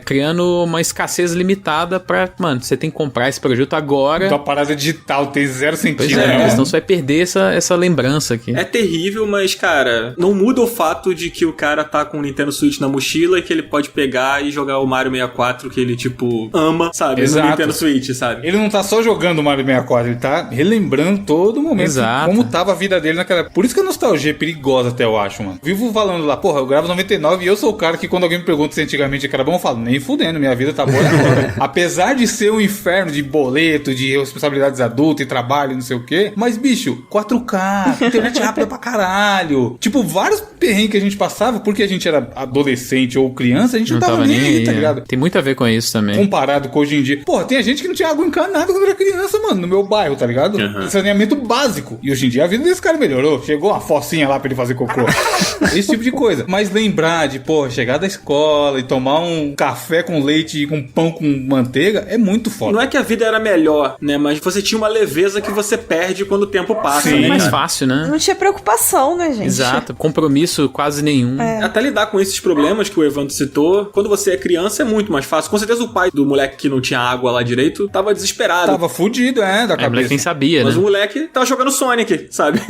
Criando uma escassez limitada pra, mano, você tem que comprar esse produto agora. Então a parada digital tem zero sentido, né? Senão você vai perder essa lembrança aqui. É terrível, mas, cara, não muda o fato de que o cara tá com o Nintendo Switch na mochila e que ele pode pegar e jogar o Mario 64 que ele, tipo, ama, sabe? Exato. No Nintendo Switch, sabe? Ele não tá só jogando o Mario 64, ele tá relembrando todo momento como tava a vida dele naquela época. Por isso que a nostalgia é perigosa até, eu acho, mano. Vivo falando lá, porra, eu gravo 99 e eu sou o cara que quando alguém me pergunta se antigamente era bom, eu falo, nem fudendo, minha vida tá boa agora. Apesar de ser um inferno de boleto, de responsabilidades adultas e trabalho, não sei o quê, mas, bicho, 4K, internet rápida pra caralho. Tipo, vários perrengues que a gente passava, porque a gente era adolescente ou criança, a gente não tava nem aí, tá ligado? Tem muito a ver com isso também. Comparado com hoje em dia. Porra, tem gente que não tinha água encanada quando era criança, mano, no meu bairro, tá ligado? Saneamento básico. E hoje em dia a vida desse cara melhorou. Chegou uma focinha lá pra ele fazer cocô. Esse tipo de coisa. Mas lembrar de, porra, chegar da escola e tomar um café com leite e com pão com manteiga é muito foda. Não é que a vida era melhor, né? Mas você tinha uma leveza que você perde quando o tempo passa. Sim, né? mais fácil, né? Não tinha preocupação, né, gente? Exato. Compromisso quase nenhum. Até lidar com esses problemas que o Evandro citou, quando você é criança é muito mais fácil. Com certeza o pai do moleque que não tinha água lá direito tava desesperado. Tava fudido, da cabeça. O moleque nem sabia, mas né? o moleque tava jogando Sonic, sabe?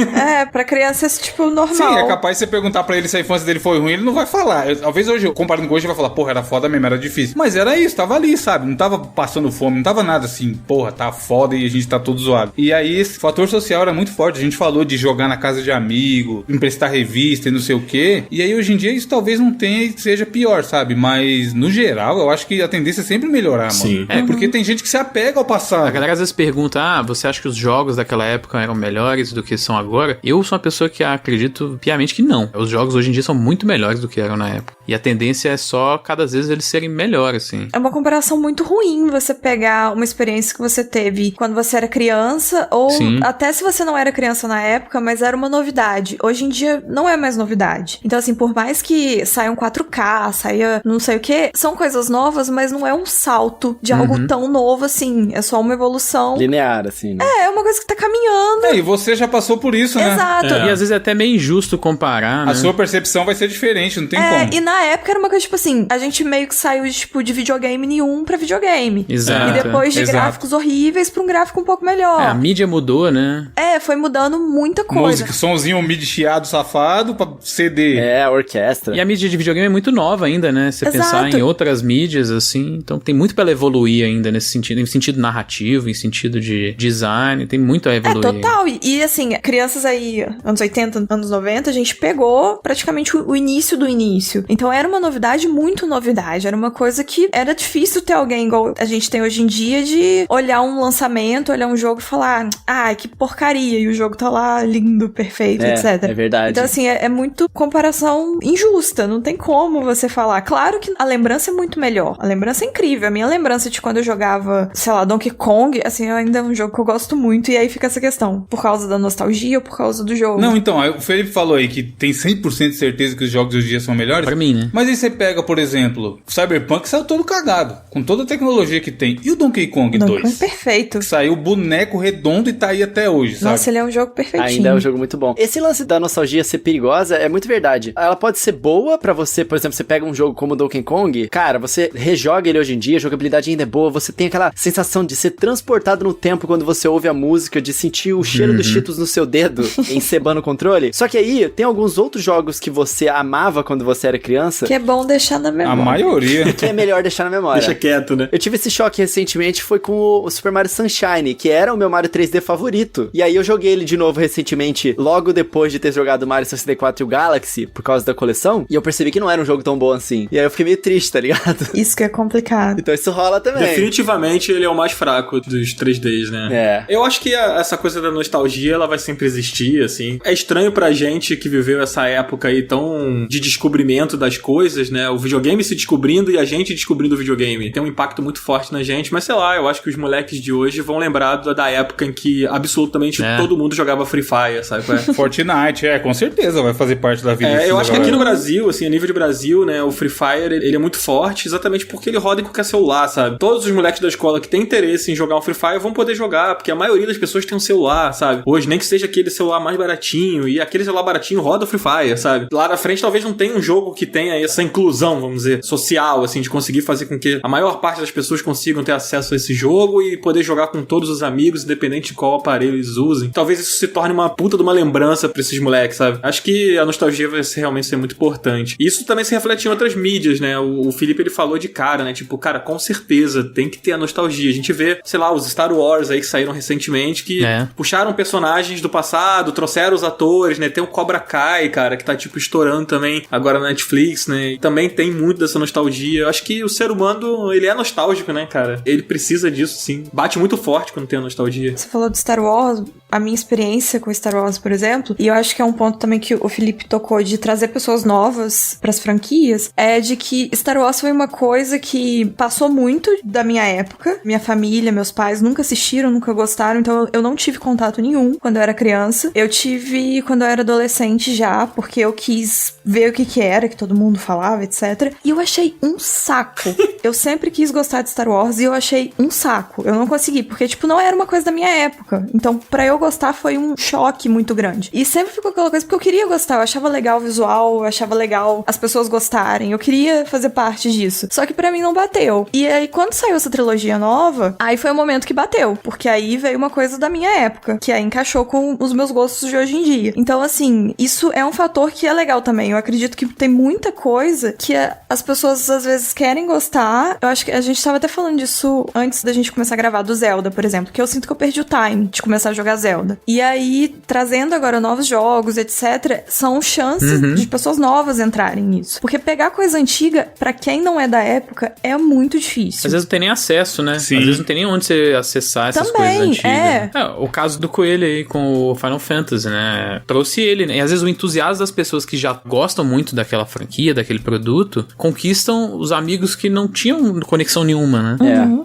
Pra criança esse tipo normal. Sim, é capaz de você perguntar pra ele se a infância dele foi ruim, ele não vai falar. Talvez hoje, comparando com hoje, ele vai falar, porra, era foda mesmo, era difícil. Mas era isso, tava ali, sabe? Não tava passando fome, não tava nada assim, porra, tá foda e a gente tá todo zoado. E aí, esse fator social era muito forte. A gente falou de jogar na casa de amigo, emprestar revista e não sei o quê. E aí, hoje em dia, isso talvez não tenha e seja pior, sabe? Mas, no geral, eu acho que a tendência é sempre melhorar, Sim. mano. Porque tem gente que se apega ao passado. A galera às vezes pergunta, você acha que os jogos daquela época eram melhores do que são agora? Eu sou uma pessoa que acredito piamente que não. Os jogos hoje em dia são muito melhores do que eram na época. E a tendência é só, cada vez, eles serem melhores, assim. É uma comparação muito ruim você pegar uma experiência que você teve quando você era criança, ou até se você não era criança na época, mas era uma novidade. Hoje em dia, não é mais novidade. Então, assim, por mais que saia um 4K, saia não sei o que, são coisas novas, mas não é um salto de algo tão novo, assim. É só uma evolução linear, assim, né? É uma coisa que tá caminhando. E você já passou por isso, né? Exato. E às vezes é até meio injusto comparar, né? A sua percepção vai ser diferente, não tem como. E na época era uma coisa, tipo assim, a gente meio que saiu, tipo, de videogame nenhum pra videogame. Exato. E depois de gráficos horríveis pra um gráfico um pouco melhor. A mídia mudou, né? Foi mudando muita coisa. Música, somzinho MIDI chiado, safado, pra CD. Orquestra. E a mídia de videogame é muito nova ainda, né? Você pensar em outras mídias, assim, então tem muito pra ela evoluir ainda nesse sentido, em sentido narrativo, em sentido de design, tem muito a evoluir. Total. E assim, crianças aí, anos 80, anos 90, a gente pegou praticamente o início do início. Então era uma novidade, muito novidade. Era uma coisa que era difícil ter alguém igual a gente tem hoje em dia de olhar um lançamento, olhar um jogo e falar, que porcaria, e o jogo tá lá lindo, perfeito, etc. É verdade. Então assim, é muito comparação injusta, não tem como você falar. Claro que a lembrança é muito melhor. A lembrança é incrível. A minha lembrança de quando eu jogava, sei lá, Donkey Kong, assim, ainda é um jogo que eu gosto muito, e aí fica essa questão, por causa da nostalgia ou por causa do jogo? Não, então, o Felipe falou aí que tem 100% de certeza que os jogos hoje em dia são melhores. Pra mim, né? Mas aí você pega, por exemplo, o Cyberpunk saiu todo cagado, com toda a tecnologia que tem. E o Donkey Kong 2? Donkey Kong é perfeito. Que saiu boneco redondo e tá aí até hoje, sabe? Nossa, ele é um jogo perfeitinho. Ainda é um jogo muito bom. Esse lance da nostalgia ser perigosa é muito verdade. Ela pode ser boa pra você, por exemplo, você pega um jogo como Donkey Kong, cara, você rejoga ele hoje em dia, a jogabilidade ainda é boa, você tem aquela sensação de ser transportado no tempo quando você ouve a música, de sentir o cheiro dos Cheetos no seu dedo, encebando o controle. Só que aí, tem alguns outros jogos que você amava quando você era criança. Que é bom deixar na memória. A maioria. Que é melhor deixar na memória. Deixa quieto, né? Eu tive esse choque recentemente, foi com o Super Mario Sunshine, que era o meu Mario 3D favorito. E aí eu joguei ele de novo recentemente, logo depois de ter jogado o Mario 64 e o Galaxy, por causa da coleção, e eu percebi que não era um jogo tão bom assim. E aí eu fiquei meio triste, tá ligado? Isso que é complicado. Então isso rola também. Definitivamente ele é o mais fraco dos 3Ds, né? Eu acho que essa coisa da nostalgia, ela vai sempre existir, assim. É estranho pra gente que viveu essa época aí tão de descobrimento das coisas, né? O videogame se descobrindo e a gente descobrindo o videogame. Tem um impacto muito forte na gente, mas sei lá, eu acho que os moleques de hoje vão lembrar da época em que absolutamente todo mundo jogava Free Fire, sabe? Fortnite, com certeza vai fazer parte da vida. Eu acho que aqui no Brasil, assim, a nível de Brasil, né, o Free Fire, ele é muito forte exatamente porque ele roda em qualquer celular, sabe? Todos os moleques da escola que têm interesse em jogar um Free Fire vão poder jogar, porque a maioria das pessoas tem um celular, sabe? Hoje, nem que seja aquele celular mais baratinho, e aquele celular baratinho roda o Free Fire, sabe? Lá na frente talvez não tenha um jogo que tenha essa inclusão, vamos dizer, social, assim, de conseguir fazer com que a maior parte das pessoas consigam ter acesso a esse jogo e poder jogar com todos os amigos, independente de qual aparelho eles usem. Talvez isso se torne uma puta de uma lembrança pra esses moleques, sabe? Acho que a nostalgia vai realmente ser muito importante. Isso também se reflete em outras mídias, né? O Felipe, ele falou de cara, né? Tipo, cara, com certeza tem que ter a nostalgia. A gente vê, sei lá, os Star Wars aí que saíram recentemente, que puxaram personagens do passado, trouxeram os atores, né? Tem o Cobra Kai, cara, que tá, tipo, estourando também agora na Netflix, né? E também tem muito dessa nostalgia. Eu acho que o ser humano, ele é nostálgico, né, cara? Ele precisa disso, sim. Bate muito forte quando tem a nostalgia. Você falou de Star Wars, a minha experiência com Star Wars, por exemplo, e eu acho que é um ponto também que o Felipe tocou de trazer pessoas novas pras franquias, é de que Star Wars foi uma coisa que passou muito da minha época. Minha família, meus pais nunca assistiram, nunca gostaram, então eu não tive contato nenhum quando eu era criança. Eu tive quando eu era adolescente já, porque eu quis ver o que era, que todo mundo falava, etc. E eu achei um saco. Eu sempre quis gostar de Star Wars e eu achei um saco. Eu não consegui, porque, tipo, não era uma coisa da minha época. Então, pra eu gostar foi um choque muito grande. E sempre ficou aquela coisa, porque eu queria gostar, eu achava legal o visual, eu achava legal as pessoas gostarem, eu queria fazer parte disso. Só que pra mim não bateu. E aí, quando saiu essa trilogia nova, aí foi o momento que bateu, porque aí veio uma coisa da minha época, que aí encaixou com os meus gostos de hoje em dia. Então, assim, isso é um fator que é legal também. Eu acredito que tem muita coisa que as pessoas às vezes querem gostar. Eu acho que a gente tava até falando disso antes da gente começar a gravar do Zelda, por exemplo, que eu sinto que eu perdi o time de começar a jogar Zelda. E aí, trazendo agora novos jogos, etc., são chances de pessoas novas entrarem nisso. Porque pegar coisa antiga, pra quem não é da época, é muito difícil. Às vezes não tem nem acesso, né? Sim. Às vezes não tem nem onde você acessar essas também, coisas antigas. O caso do Coelho aí com o Final Fantasy, né? Trouxe ele, né? E às vezes o entusiasmo das pessoas que já gostam muito daquela franquia, daquele produto, conquistam os amigos que não tinham conexão nenhuma, né?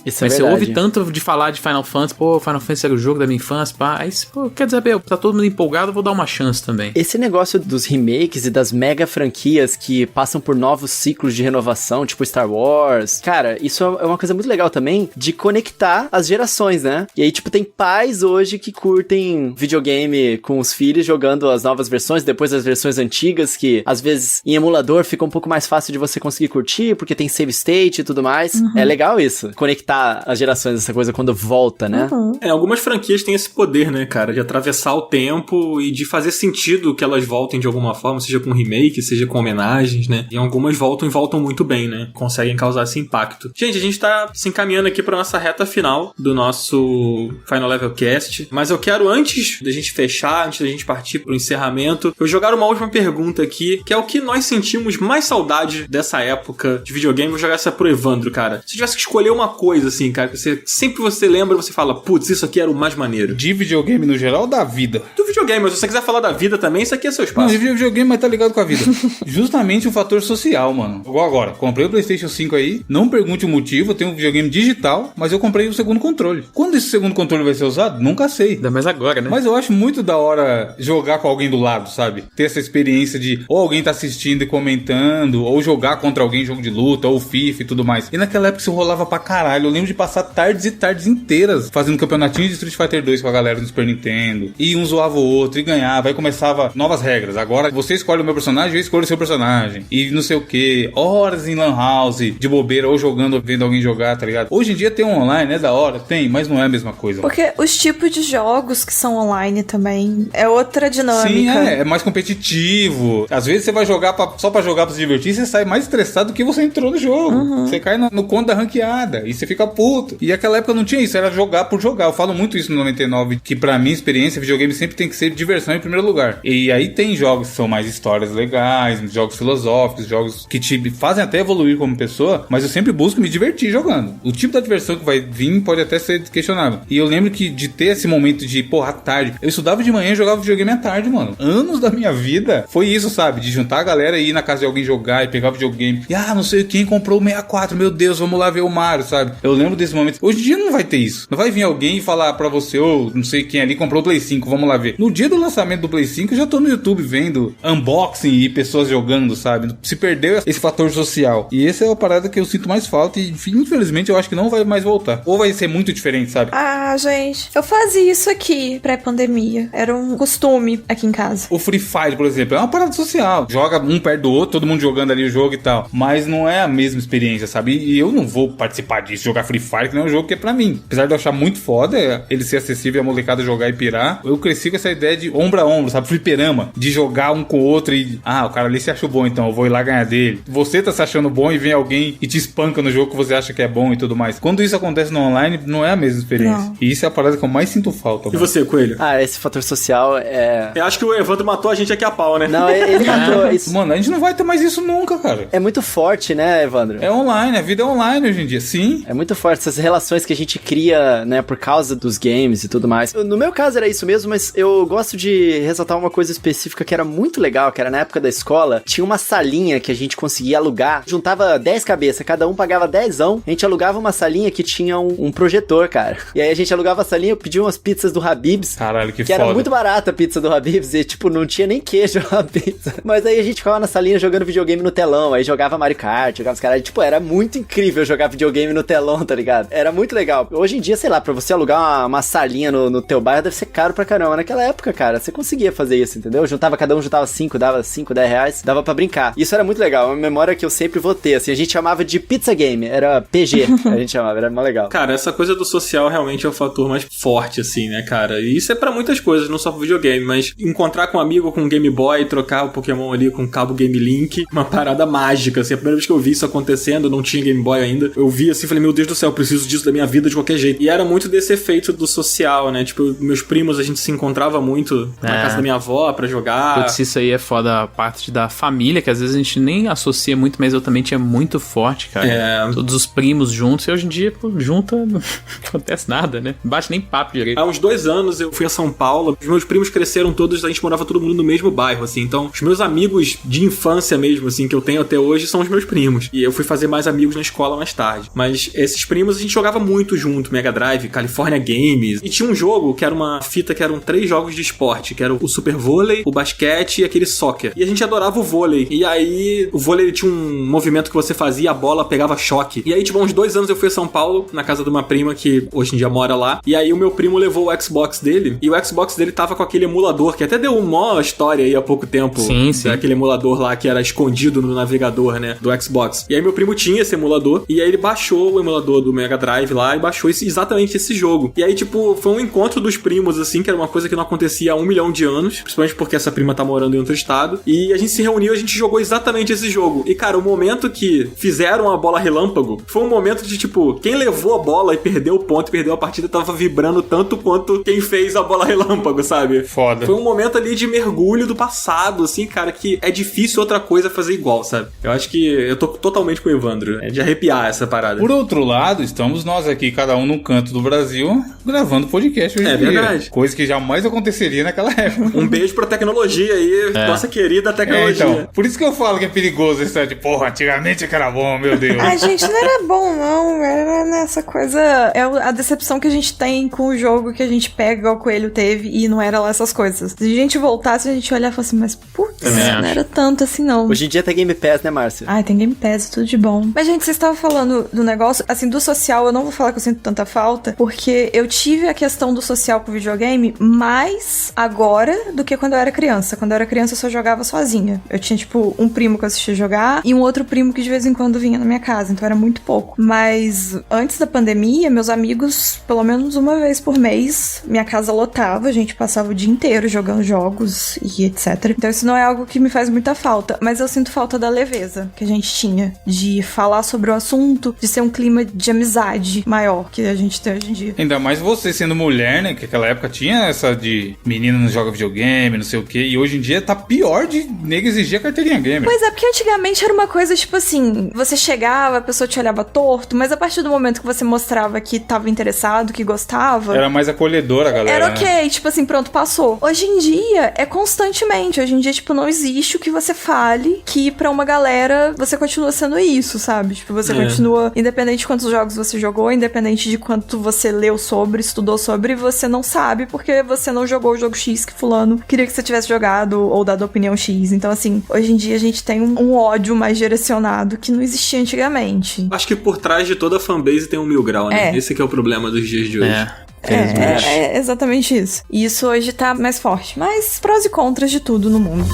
Isso é Mas verdade. você ouve tanto de falar de Final Fantasy, pô, Final Fantasy era o jogo da minha infância, pá. Aí, pô, quer dizer, tá todo mundo empolgado, vou dar uma chance também. Esse negócio dos remakes e das mega franquias que passam por novos ciclos de renovação, tipo Star Wars, cara, isso é uma coisa muito legal também, de conectar as gerações, né? E aí, tipo, tem pais hoje que curtem videogame com os filhos jogando as novas versões, depois as versões antigas, que às vezes em emulador fica um pouco mais fácil de você conseguir curtir, porque tem save state e tudo mais. É legal isso, conectar as gerações, essa coisa quando volta, né? Algumas franquias têm esse poder, né, cara, de atravessar o tempo e de fazer sentido que elas voltem de alguma forma, seja com remake, seja com homenagens, né? E algumas voltam e voltam muito bem, né? Conseguem causar esse impacto. Gente, a gente tá se encaminhando aqui pra nossa reta final do nosso Final Level Cast, mas eu quero, antes da gente fechar, antes da gente partir pro encerramento, eu jogar uma última pergunta aqui, que é o que nós sentimos mais saudade dessa época de videogame. Vou jogar essa pro Evandro, cara. Se tivesse que escolher uma coisa, assim, cara, que sempre você lembra, você fala, putz, isso aqui era o mais maneiro. De videogame no geral ou da vida? Do videogame, mas se você quiser falar da vida também, isso aqui é seu espaço. Não, de videogame, mas tá ligado com a vida. Justamente o fator social, mano. Igual agora, comprei o PlayStation 5 aí, não pergunte o motivo, eu tenho um videogame digital, mas eu comprei o segundo controle. Quando esse segundo controle vai ser usado? Nunca sei. Ainda mais agora, né? Mas eu acho muito da hora jogar com alguém do lado, sabe? Ter essa experiência de ou alguém tá assistindo e comentando, ou jogar contra alguém, jogo de luta, ou FIFA e tudo mais. E naquela época isso rolava pra caralho. Eu lembro de passar tardes e tardes inteiras fazendo campeonatinho de Street Fighter 2 com a galera do Super Nintendo. E um zoava o outro e ganhava. Aí começava novas regras. Agora você escolhe o meu personagem, eu escolho o seu personagem. E não sei o que. Horas em lan house, de bobeira, ou jogando, ou vendo alguém jogar, tá ligado? Hoje em dia tem um online, é da hora? Tem, mas não é a mesma coisa. Porque os tipos de jogos que são online também é outra dinâmica. Sim, é mais competitivo. Às vezes você vai jogar só pra jogar pra se divertir, você sai mais estressado do que você entrou no jogo. Você cai no conto da ranqueada e você fica puto. E naquela época não tinha isso, era jogar por jogar. Eu falo muito isso no 99, que pra minha experiência, videogame sempre tem que ser diversão em primeiro lugar. E aí tem jogos que são mais histórias legais, jogos filosóficos, jogos que te fazem até evoluir como pessoa, mas eu sempre busco me divertir jogando. O tipo da diversão que vai vir pode até ser questionável. E eu lembro que de ter esse momento de, porra, à tarde, eu estudava de manhã e jogava videogame à tarde, mano. Anos da minha vida foi isso, sabe? De juntar a galera e ir na casa de alguém jogar e pegar o videogame. E não sei quem comprou o 64, meu Deus, vamos lá ver o Mario, sabe? Eu lembro desse momento. Hoje em dia não vai ter isso. Não vai vir alguém e falar pra você, não sei quem ali comprou o Play 5, vamos lá ver. No dia do lançamento do Play 5, eu já tô no YouTube vendo unboxing e pessoas jogando, sabe? Se perdeu esse fator social. E essa é a parada que eu sinto mais falta e, infelizmente, eu acho que não vai mais voltar. Ou vai ser muito diferente, sabe? Gente, eu fazia isso aqui pré-pandemia. Era um costume aqui em casa. O Free Fire, por exemplo, é uma parada social. Joga um perto do outro, todo mundo jogando ali o jogo e tal. Mas não é a mesma experiência, sabe? E eu não vou participar disso, jogar Free Fire, que não é um jogo que é pra mim. Apesar de eu achar muito foda ele ser acessível e a molecada jogar e pirar, eu cresci com essa ideia de ombro a ombro, sabe? Fliperama. De jogar um com o outro e... o cara ali se achou bom, então eu vou ir lá ganhar dele. Você tá se achando bom e vem alguém e te espanca no jogo que você acha que é bom e tudo mais. Quando isso acontece no online, não é a mesma experiência. Não. E isso é a parada que eu mais sinto falta. E você, Coelho? Esse fator social é... Eu acho que o Evandro matou a gente aqui a pau, né? Não, ele matou isso. Mano, a gente não vai ter mais isso nunca, cara. É muito forte, né, Evandro? É online, a vida é online hoje em dia, sim. É muito forte, essas relações que a gente cria, né, por causa dos games e tudo mais. No meu caso era isso mesmo, mas eu gosto de ressaltar uma coisa específica que era muito legal, que era na época da escola, tinha uma salinha que a gente conseguia alugar, juntava 10 cabeças, cada um pagava 10ão, a gente alugava uma salinha que tinha um projetor, cara. E aí a gente alugava a salinha, pedia umas pizzas do Habib's. Caralho, que foda. Que era muito barata a pizza do Habib's e, tipo, não tinha nem queijo na pizza. Mas aí a gente ficava na salinha jogando videogame no telão, aí jogava Mario Kart, jogava os caras, tipo, era muito incrível jogar videogame no telão, tá ligado? Era muito legal. Hoje em dia, sei lá, pra você alugar uma salinha no teu bairro deve ser caro pra caramba. Naquela época, cara, você conseguia fazer isso, entendeu? Cada um juntava 5, dava 5, 10 reais, dava pra brincar. Isso era muito legal, uma memória que eu sempre vou ter, assim, a gente chamava de pizza game, era PG, a gente chamava, era mó legal. Cara, essa coisa do social realmente é o fator mais forte, assim, né, cara? E isso é pra muitas coisas, não só pro videogame, mas encontrar com um amigo com um Game Boy, trocar o Pokémon ali com cabo Game Link, uma parada mágica, assim, a primeira vez que eu vi isso acontecendo, eu não tinha Game Boy ainda, eu vi assim, falei, meu Deus do céu, eu preciso disso da minha vida de qualquer jeito. E era muito desse efeito do social, né? Tipo, meus primos, a gente se encontrava muito na casa da minha avó pra jogar. Putz, isso aí é foda, a parte da família, que às vezes a gente nem associa muito, mas eu também tinha muito forte, cara. Todos os primos juntos, e hoje em dia, pô, junta, não acontece nada, né? Não bate nem papo direito. Há uns 2 anos eu fui a São Paulo, os meus primos cresceram todos, a gente morava todo mundo no mesmo bairro, assim, então os meus amigos de infância mesmo, assim, que eu tenho até hoje são os meus primos. E eu fui fazer mais amigos na escola mais tarde. Mas esses primos a gente jogava muito junto, Mega Drive, California Games. E tinha um jogo que era uma fita que eram 3 jogos de esporte, que era o Super Vôlei, o basquete e aquele soccer. E a gente adorava o vôlei. E aí, o vôlei tinha um movimento que você fazia, a bola pegava choque. E aí, tipo, há uns 2 anos eu fui a São Paulo, na casa de uma prima que hoje em dia mora lá. E aí, o meu primo levou o Xbox dele. E o Xbox dele tava com aquele emulador, que até deu uma história aí há pouco tempo. Sim. Aquele emulador lá que era escondido no navegador, né? Do Xbox. E aí, meu primo tinha esse emulador. E aí, ele baixou o emulador do Mega Drive lá e baixou exatamente esse jogo. E aí, tipo, foi um encontro dos primos, assim, que era uma coisa que não acontecia há 1 milhão de anos. Principalmente porque essa prima tá morando em outro estado. E a gente se reuniu e a gente jogou exatamente esse jogo. E, cara, o momento que fizeram a bola relâmpago foi um momento de, tipo, quem levou a bola e perdeu o ponto, perdeu a partida, tava vibrando tanto quanto quem fez a bola relâmpago, sabe? Foda. Foi um momento ali de mergulho do passado, assim, cara, que é difícil outra coisa fazer igual, sabe? Eu acho que eu tô totalmente com o Evandro. É de arrepiar essa parada. Por outro lado, estamos nós aqui, cada um num canto do Brasil, gravando podcast hoje em dia. É verdade. Coisa que jamais aconteceria naquela época. Um beijo pra tecnologia aí, nossa querida tecnologia. Então, por isso que eu falo que é perigoso esse tipo de, porra, antigamente que era bom, meu Deus. Ai, gente, não era bom, não. Era nessa coisa... É a decepção que a gente tem com o jogo que a gente pega, igual o Coelho teve, e não era lá essas coisas. Se a gente voltasse, a gente olhar e falar assim, mas putz, não era tanto assim, não. Hoje em dia tem Game Pass, né, Márcio? Ai, tem Game Pass, tudo de bom. Mas, gente, vocês estavam falando do negócio, assim, do social, eu não vou falar que eu sinto tanta falta, porque eu tive a questão do social com o videogame mais agora do que quando eu era criança. Quando eu era criança, eu só jogava sozinha. Eu tinha, tipo, um primo que eu assistia jogar e um outro primo que de vez em quando vinha na minha casa, então era muito pouco. Mas antes da pandemia, meus amigos, pelo menos uma vez por mês, minha casa lotava, a gente passava o dia inteiro jogando jogos e etc. Então isso não é algo que me faz muita falta, mas eu sinto falta da leveza que a gente tinha, de falar sobre o assunto, de ser um clima de amizade maior que a gente tem hoje em dia. Ainda mais você sendo mulher, né, que naquela época tinha essa de menina não joga videogame, não sei o que, e hoje em dia tá pior de nego exigir a carteirinha gamer. Pois é, porque antigamente era uma coisa tipo assim, você chegava, a pessoa te olhava torto, mas a partir do momento que você mostrava que tava interessado, que gostava... Era mais acolhedora, galera. Era ok, né? Tipo assim, pronto, passou. Hoje em dia, é constantemente. Hoje em dia, tipo, não existe o que você fale que pra uma galera você continua sendo isso, sabe? Tipo, você continua, independente de quantos jogos você jogou, independente de quanto você leu sobre, estudou sobre, você não sabe porque você não jogou o jogo X que fulano queria que você tivesse jogado ou dado opinião X. Então, assim, hoje em dia a gente tem um ódio mais direcionado que não existia antigamente. Acho que por trás de toda a fanbase tem um 1000 grau, né? Esse que é o problema dos dias de hoje. É exatamente isso. E isso hoje tá mais forte. Mas prós e contras de tudo no mundo.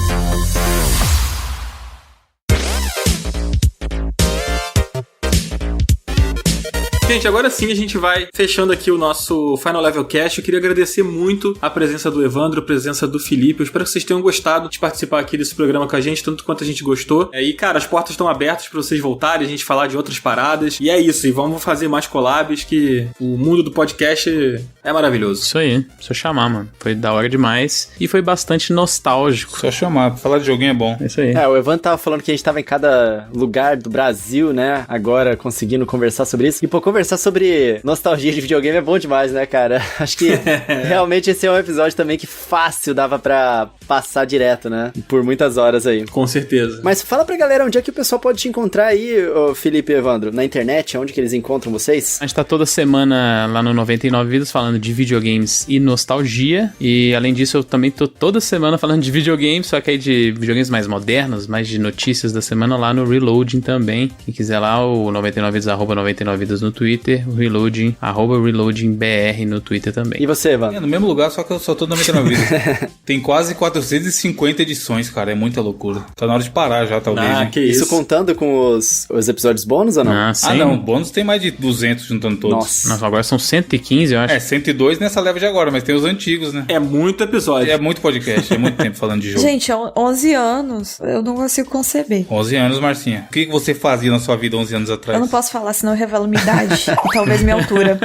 Gente, agora sim a gente vai fechando aqui o nosso Final Level Cast. Eu queria agradecer muito a presença do Evandro, a presença do Felipe. Eu espero que vocês tenham gostado de participar aqui desse programa com a gente, tanto quanto a gente gostou. E, cara, as portas estão abertas pra vocês voltarem, a gente falar de outras paradas. E é isso, e vamos fazer mais collabs, que o mundo do podcast é maravilhoso. Isso aí, só chamar, mano. Foi da hora demais e foi bastante nostálgico. Só chamar, falar de joguinho é bom. É isso aí. O Evandro tava falando que a gente tava em cada lugar do Brasil, né? Agora conseguindo conversar sobre isso. E, pô, conversar sobre nostalgia de videogame é bom demais, né, cara? Acho que realmente esse é um episódio também que fácil dava pra passar direto, né? Por muitas horas aí. Com certeza. Mas fala pra galera onde é que o pessoal pode te encontrar aí, Felipe e Evandro. Na internet, onde que eles encontram vocês? A gente tá toda semana lá no 99 Vidas falando de videogames e nostalgia. E além disso, eu também tô toda semana falando de videogames, só que aí de videogames mais modernos, mais de notícias da semana lá no Reloading também. Quem quiser lá, o 99 Vidas, @99 Vidas no Twitter, o Reloading, @ReloadingBR no Twitter também. E você, Evandro? No mesmo lugar, só que eu só tô 99 Vidas. Tem quase 450 edições, cara, é muita loucura. Tá na hora de parar já, talvez. Que isso contando com os episódios bônus ou não? Não, bônus tem mais de 200 juntando todos. Nossa, agora são 115, eu acho. 102 nessa leva de agora, mas tem os antigos, né? É muito episódio. É muito podcast, é muito tempo falando de jogo. Gente, 11 anos, eu não consigo conceber. 11 anos, Marcinha. O que você fazia na sua vida 11 anos atrás? Eu não posso falar, senão eu revelo minha idade e talvez minha altura.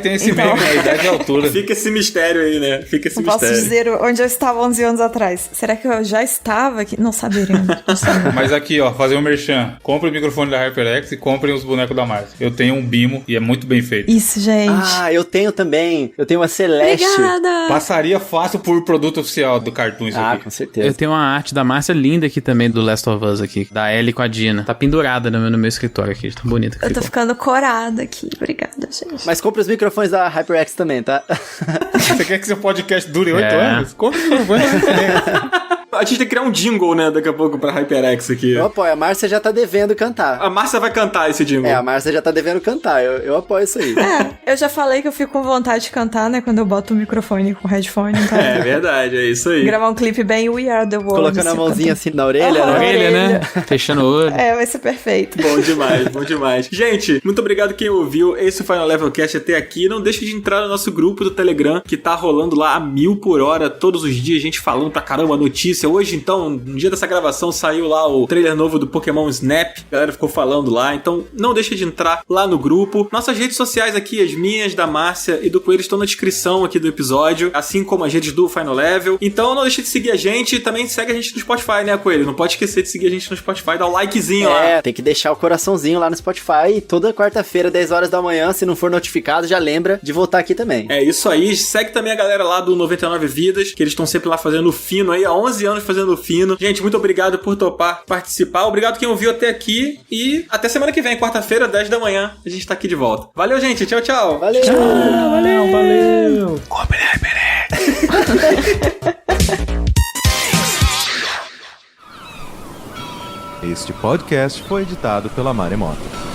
Tem esse meme, a idade e a altura. Fica esse mistério aí, né? Fica esse mistério. Posso dizer onde eu estava 11 anos atrás. Será que eu já estava aqui? Não saberemos. Mas aqui, ó, fazer um merchan. Compre o microfone da HyperX e comprem os bonecos da Márcia. Eu tenho um Bimo e é muito bem feito. Isso, gente. Eu tenho também. Eu tenho uma Celeste. Obrigada! Passaria fácil por produto oficial do Cartoon isso aqui. Com certeza. Eu tenho uma arte da Márcia linda aqui também, do Last of Us aqui, da Ellie com a Dina. Tá pendurada no meu escritório aqui, tão bonita. Eu tô ficando corada aqui. Obrigada, gente. Mas compre os microfones da HyperX também, tá? Você quer que seu podcast dure 8 anos? Compre os microfones da HyperX. A gente tem que criar um jingle, né, daqui a pouco pra HyperX aqui. Eu apoio, a Márcia já tá devendo cantar. A Márcia vai cantar esse jingle. A Márcia já tá devendo cantar, eu apoio isso aí. Eu já falei que eu fico com vontade de cantar, né, quando eu boto o microfone com o headphone. Então é verdade, é isso aí. Gravar um clipe bem We Are The World. Colocando a mãozinha assim na orelha, né? Na orelha, né? Fechando o olho. Vai ser perfeito. Bom demais, bom demais. Gente, muito obrigado quem ouviu esse Final Level Cast até aqui. Não deixe de entrar no nosso grupo do Telegram, que tá rolando lá a 1000 por hora, todos os dias, gente falando pra caramba notícia. Hoje, então, no dia dessa gravação, saiu lá o trailer novo do Pokémon Snap. A galera ficou falando lá, então não deixe de entrar lá no grupo. Nossas redes sociais aqui, as minhas, da Márcia e do Coelho, estão na descrição aqui do episódio, assim como as redes do Final Level. Então não deixe de seguir a gente, também segue a gente no Spotify, né, Coelho? Não pode esquecer de seguir a gente no Spotify, dá o likezinho lá. Tem que deixar o coraçãozinho lá no Spotify e toda quarta-feira, 10 horas da manhã, se não for notificado, já lembra de voltar aqui também. É isso aí, segue também a galera lá do 99 Vidas, que eles estão sempre lá fazendo o fino aí, há 11 anos fazendo o fino. Gente, muito obrigado por topar participar, obrigado quem ouviu até aqui e até semana que vem, quarta-feira, 10 da manhã, a gente tá aqui de volta. Valeu, gente, tchau, tchau. Valeu, tchau, valeu. Este podcast foi editado pela Maremoto.